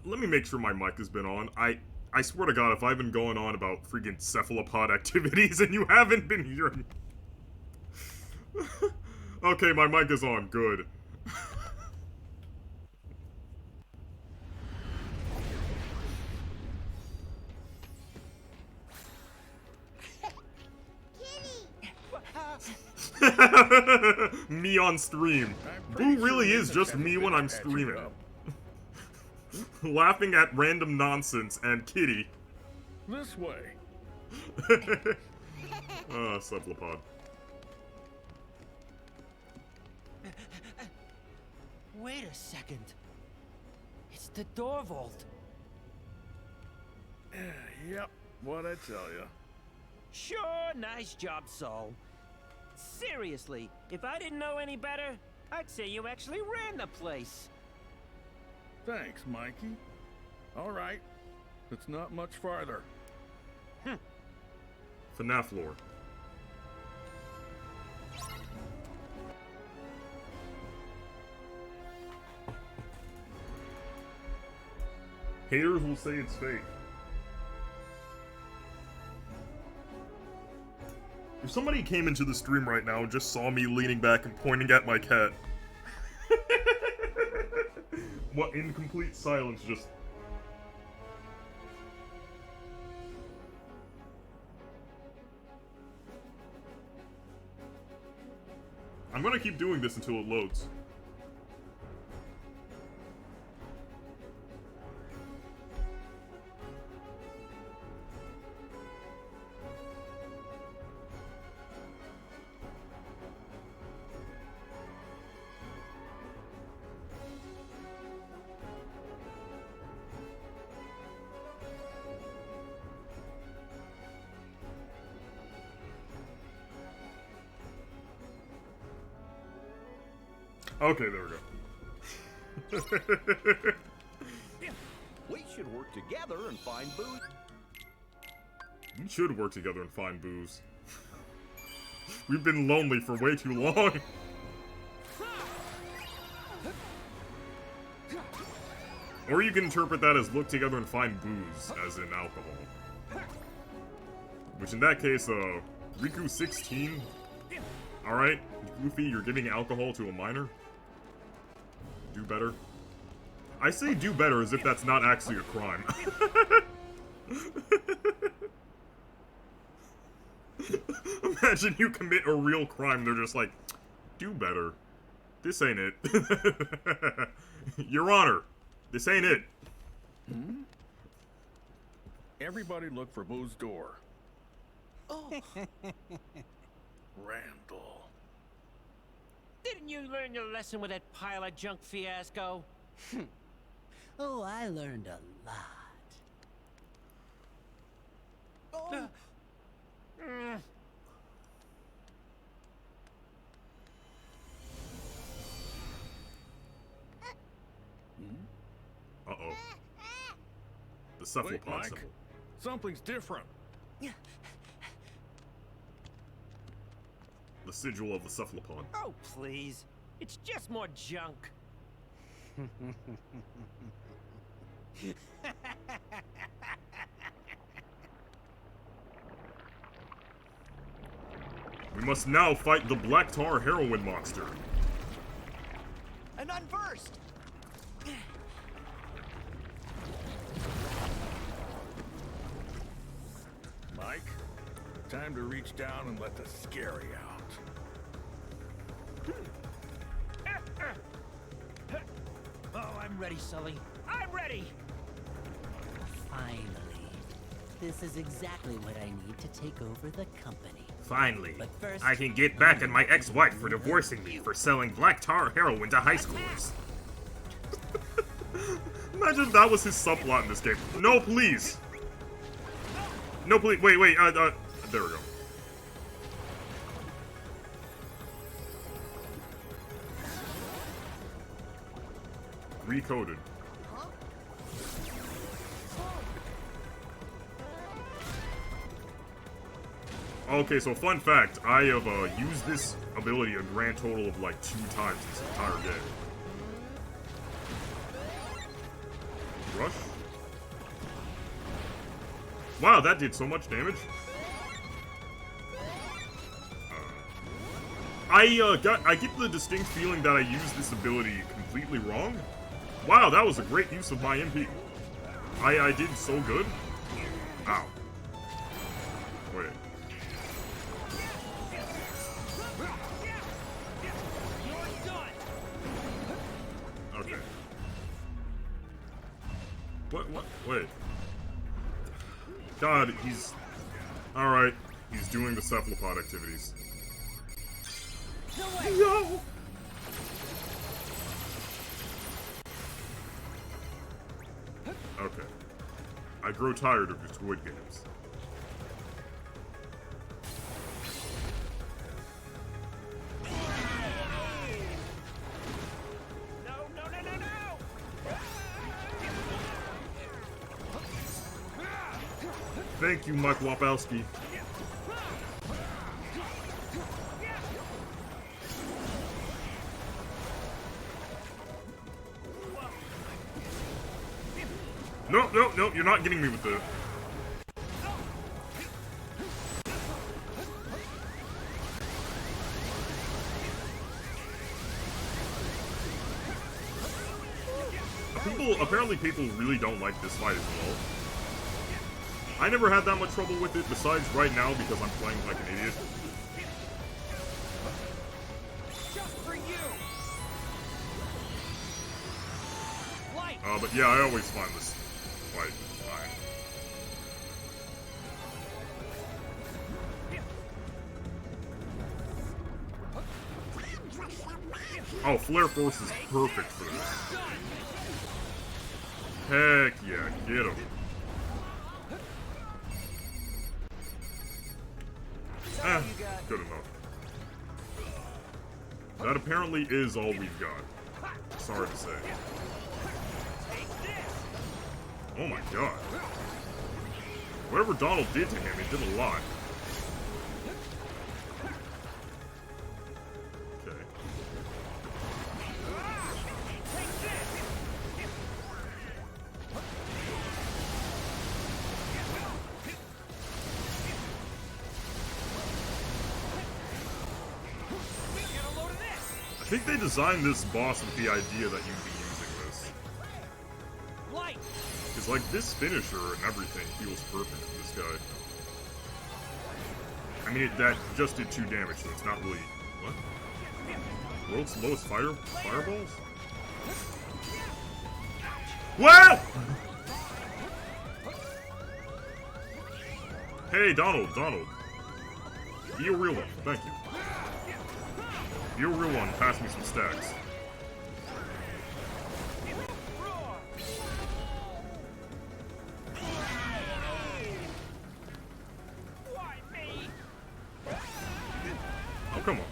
Let me make sure my mic has been on. I swear to God, if I've been going on about freaking cephalopod activities and you haven't been hearing... Okay, my mic is on. Good. Me on stream. Boo really is just me when I'm streaming. Laughing at random nonsense and Kitty. This way. Cephalopod. Wait a second. It's the door vault. Yep, what'd I tell you? Sure, nice job, Saul. Seriously, if I didn't know any better, I'd say you actually ran the place. Thanks, Mikey. All right, it's not much farther. FNAF lore. Haters will say it's fake. If somebody came into the stream right now and just saw me leaning back and pointing at my cat. What, in complete silence, just... I'm gonna keep doing this until it loads. Okay, there we go. We should work together and find booze. We should work together and find booze. We've been lonely for way too long. Or you can interpret that as look together and find booze, as in alcohol. Which in that case, Riku 16? Alright, Goofy, you're giving alcohol to a minor? Do better. I say do better as if that's not actually a crime. Imagine you commit a real crime, they're just like, do better. This ain't it. Your Honor, this ain't it. Hmm? Everybody look for Boo's door. Oh. Randall. Didn't you learn your lesson with that pile of junk fiasco? Oh, I learned a lot. Oh. Uh-oh. The Wait, cephalopod Mike. symbol. Something's different. The sigil of the cephalopod. Oh, please. It's just more junk. We must now fight the Black Tar heroin monster. An unversed. Mike, time to reach down and let the scary out. Oh, I'm ready, Sully. I'm ready! Finally. This is exactly what I need to take over the company. Finally, But first, I can get back at my ex-wife for divorcing me for selling black tar heroin to high schoolers. Imagine that was his subplot in this game. No, please. No, please. Wait, there we go. Recoded. Okay, so fun fact, I have used this ability a grand total of like 2 times this entire game. Rush? Wow, that did so much damage. I get the distinct feeling that I used this ability completely wrong. Wow, that was a great use of my MP. I did so good. Ow. Wait. Okay. What? Wait. God, he's... Alright, he's doing the cephalopod activities. No! Okay. I grow tired of the Squid Games. Thank you, Mike Wapowski. No, you're not getting me with the... Apparently people really don't like this fight as well. I never had that much trouble with it, besides right now because I'm playing like an idiot. Just for you! But yeah, I always find this fight fine. Oh, Flare Force is perfect for this. Heck yeah, get him. Good enough. That apparently is all we've got. Sorry to say. Oh my god. Whatever Donald did to him, he did a lot. Okay. I think they designed this boss with the idea that you'd be using this. Because, like, this finisher and everything feels perfect for this guy. I mean, that just did 2 damage, so it's not really... What? World's lowest fireballs? What? Hey, Donald. Be a real one. Thank you. Be a real one. Pass me some stacks. Oh, come on.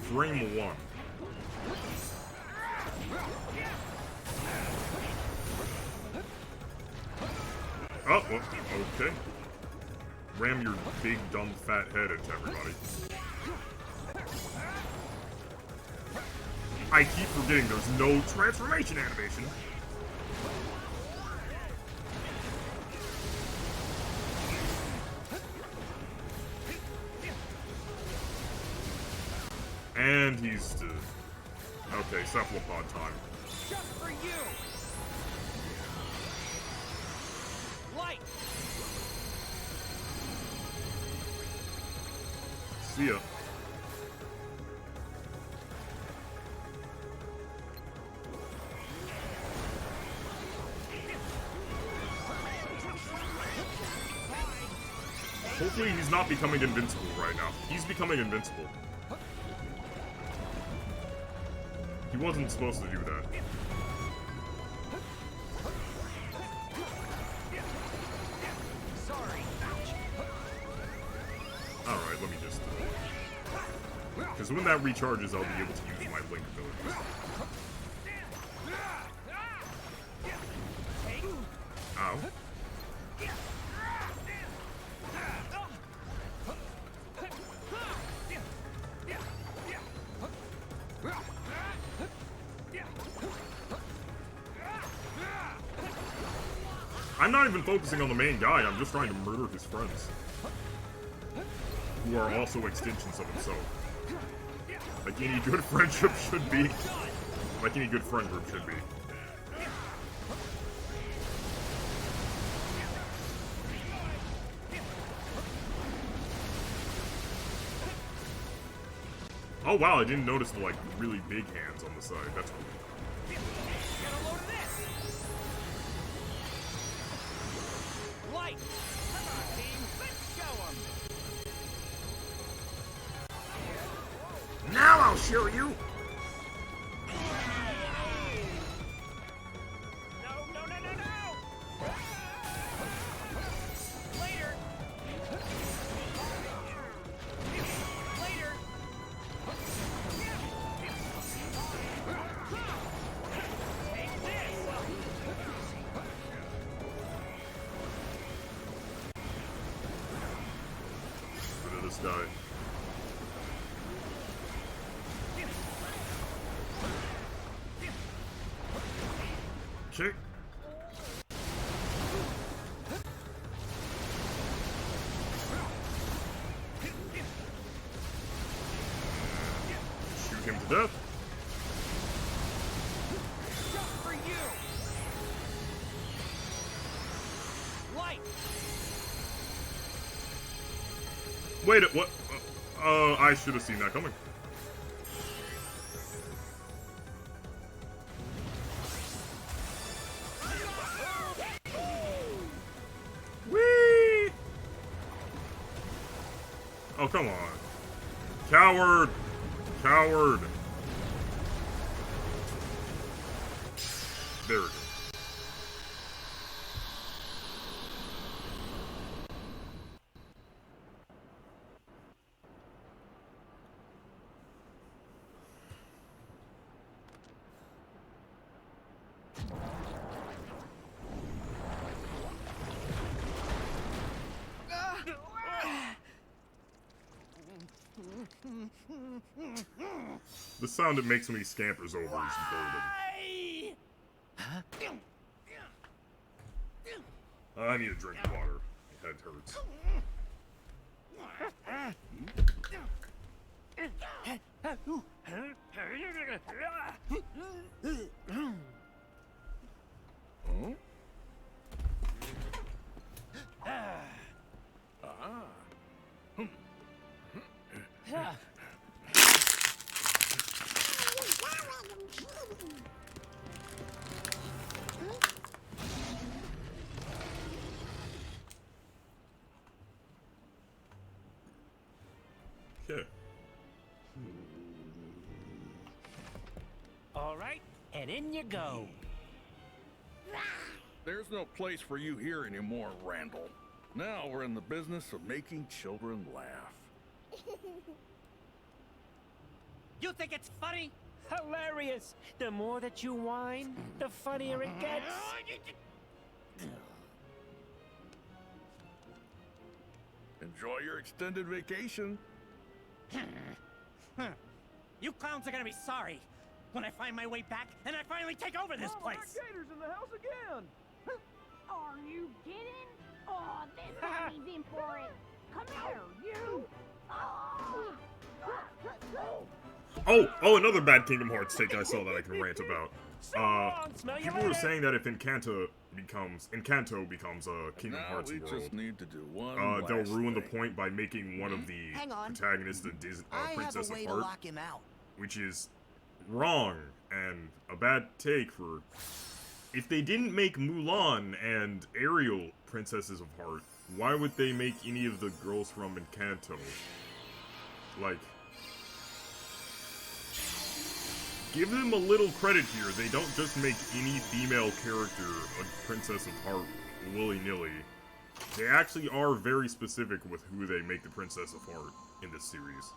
Frame 1. Oh, well, okay. Ram your big, dumb, fat head into everybody. I keep forgetting there's no transformation animation. And he's dead. Okay, cephalopod time. Just for you. Light. See ya. Hopefully he's not becoming invincible right now. He's becoming invincible. He wasn't supposed to do that. Sorry. Alright, let me just... Because when that recharges, I'll be able to use my Link abilities. Ow. I'm not even focusing on the main guy, I'm just trying to murder his friends. Who are also extensions of himself. Like any good friendship should be. Like any good friend group should be. Oh wow, I didn't notice the like really big hands on the side. That's cool. Get a load of this. Light. Come on, team. Let's show 'em. Now I'll show you. No. Later. Take this. Rid of this guy. Okay. Shoot him to death. Just for you. Light. Wait, what? I should have seen that coming. Whee! Oh, come on. Coward! Coward! There we go. The sound it makes when he scampers over is golden. I need a drink of water. My head hurts. Okay. All right, and in you go. There's no place for you here anymore, Randall. Now we're in the business of making children laugh. You think it's funny? Hilarious. The more that you whine, the funnier it gets. Enjoy your extended vacation. You clowns are gonna be sorry when I find my way back and I finally take over this place. Gators in the house again. Are you kidding? Oh, this mommy's in for it. Come here, you. Oh, another bad Kingdom Hearts take I saw that I can rant about. People were saying that if Encanto becomes a Kingdom Hearts we world, just need to do one they'll last ruin the thing. point by making one of the Hang on. protagonists the Princess I have a way of to Heart, lock him out. which is wrong and a bad take for. If they didn't make Mulan and Ariel Princesses of Heart, why would they make any of the girls from Encanto? Like, give them a little credit here. They don't just make any female character a Princess of Heart willy-nilly. They actually are very specific with who they make the Princess of Heart in this series.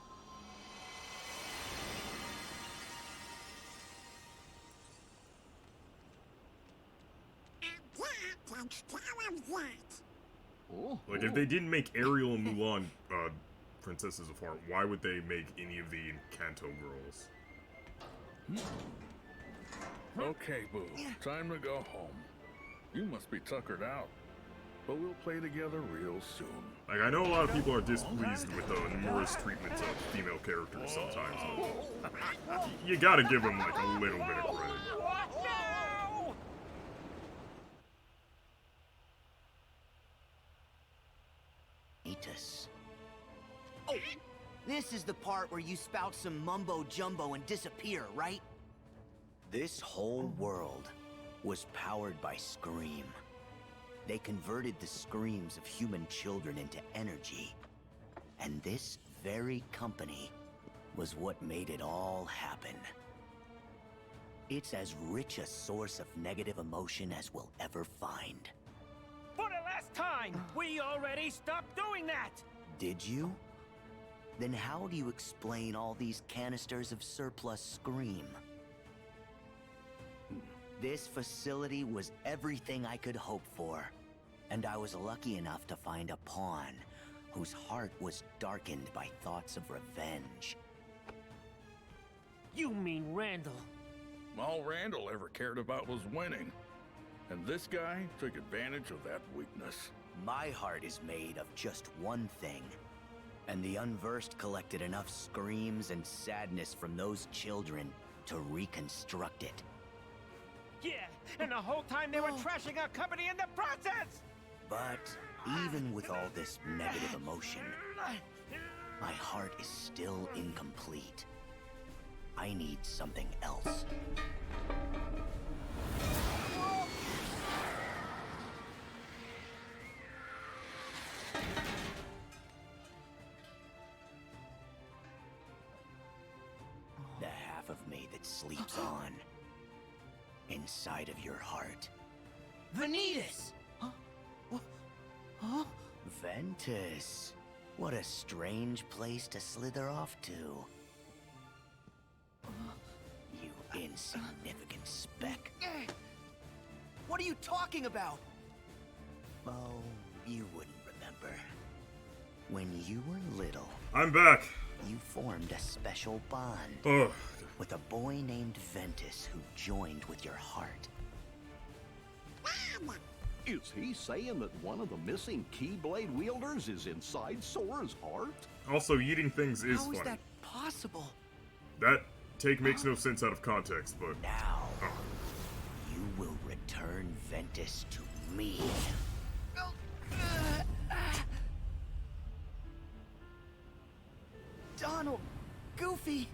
Like, if they didn't make Ariel and Mulan Princesses of Heart, why would they make any of the Encanto girls? Okay, Boo. Time to go home. You must be tuckered out. But we'll play together real soon. Like, I know a lot of people are displeased with the numerous treatments of female characters sometimes, but you gotta give them, like, a little bit of credit. Oh, this is the part where you spout some mumbo-jumbo and disappear, right? This whole world was powered by Scream. They converted the screams of human children into energy. And this very company was what made it all happen. It's as rich a source of negative emotion as we'll ever find. For the last time, we already stopped doing that. Did you? Then how do you explain all these canisters of surplus Scream? This facility was everything I could hope for, and I was lucky enough to find a pawn whose heart was darkened by thoughts of revenge. You mean Randall? All Randall ever cared about was winning. And this guy took advantage of that weakness. My heart is made of just one thing, and the unversed collected enough screams and sadness from those children to reconstruct it. Yeah, and the whole time they were trashing our company in the process! But even with all this negative emotion, my heart is still incomplete. I need something else. The half of me that sleeps on inside of your heart. Vanitas! Huh? Ventus. What a strange place to slither off to. You insignificant speck. What are you talking about? Oh, you wouldn't remember. When you were little... I'm back! You formed a special bond with a boy named Ventus who joined with your heart. Is he saying that one of the missing Keyblade wielders is inside Sora's heart? Also, eating things is How funny. is that possible? That take makes no sense out of context, but... Now, you will return Ventus to me. Donald, Goofy.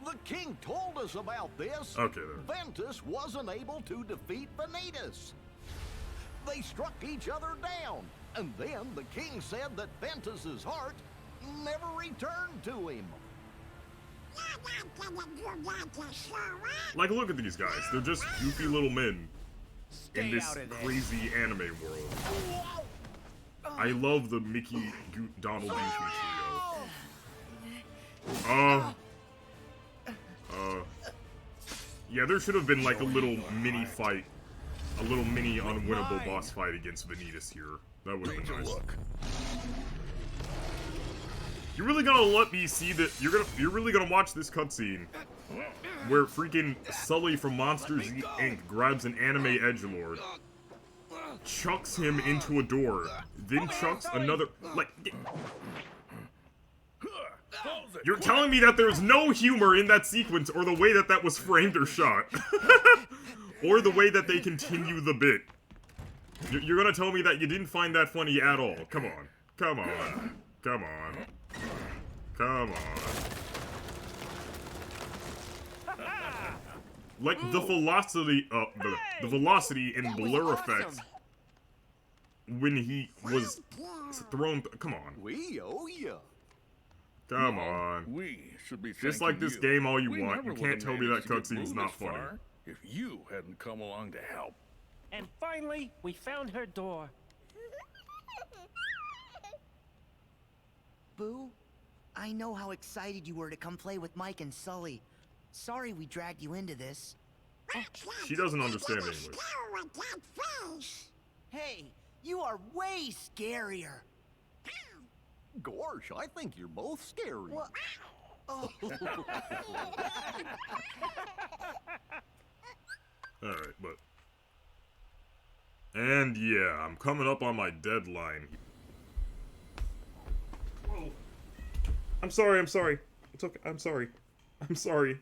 The king told us about this. Okay, then. Ventus wasn't able to defeat Vanitas. They struck each other down, and then the king said that Ventus's heart never returned to him. Like, look at these guys. They're just goofy little men in this out of this. crazy anime world. I love the Mickey Donald Goofy trio. Yeah, there should have been like a little mini fight. A little mini unwinnable boss fight against Vanitas here. That would have been nice. You're really gonna let me see that? You're really gonna watch this cutscene where freaking Sully from Monsters Inc. grabs an anime edgelord, chucks him into a door, then chucks another, like... You're telling me that there's no humor in that sequence, or the way that that was framed or shot. Or the way that they continue the bit. You're gonna tell me that you didn't find that funny at all. Come on. Come on. Come on. Come on. Like, the velocity, the velocity and blur effects when he was thrown, come on. We owe ya. Come on. We should be just like this game all you want. You can't tell me that cutscene's not funny. If you hadn't come along to help. And finally, we found her door. Boo, I know how excited you were to come play with Mike and Sully. Sorry we dragged you into this. She doesn't understand English. Hey, you are way scarier. Gosh, I think you're both scary. Oh. Alright, but... And yeah, I'm coming up on my deadline. Whoa. I'm sorry. It's okay, I'm sorry. I'm sorry.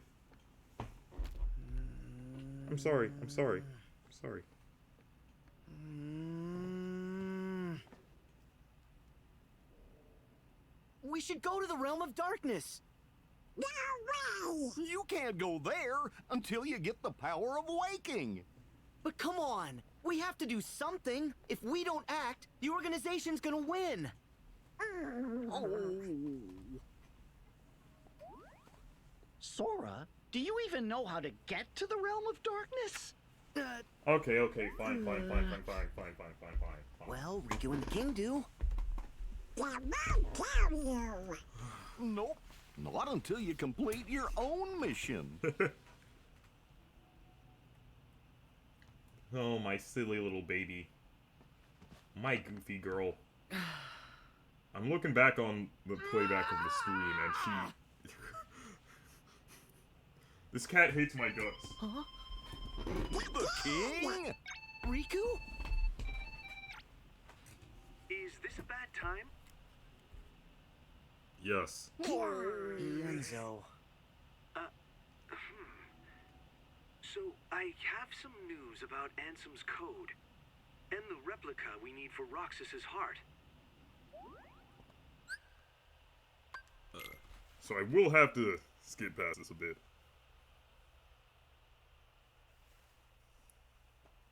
We should go to the Realm of Darkness. No way! You can't go there until you get the power of waking. But come on, we have to do something. If we don't act, the organization's gonna win. Sora, do you even know how to get to the Realm of Darkness? Okay, fine. Well, Riku and the King do. Nope, not until you complete your own mission. Oh, my silly little baby. My goofy girl. I'm looking back on the playback of the stream, and she... This cat hates my guts. Huh? The King? Riku? Is this a bad time? Yes. Enzo. So, I have some news about Ansem's code, and the replica we need for Roxas's heart. So I will have to skip past this a bit.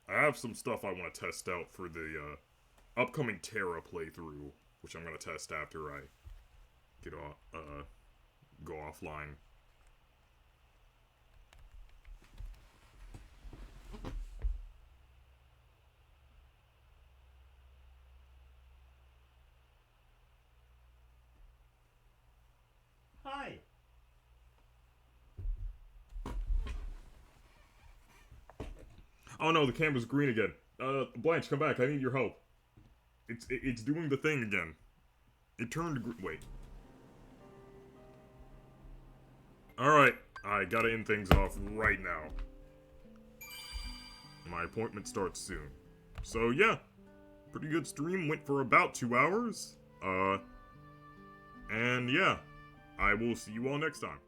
I have some stuff I want to test out for the upcoming Terra playthrough, which I'm going to test after I get off, go offline. Hi. Oh no, the camera's green again. Blanche, come back. I need your help. It's doing the thing again. It turned green. Wait. Alright, I gotta end things off right now. My appointment starts soon. So yeah, pretty good stream. Went for about 2 hours. And yeah, I will see you all next time.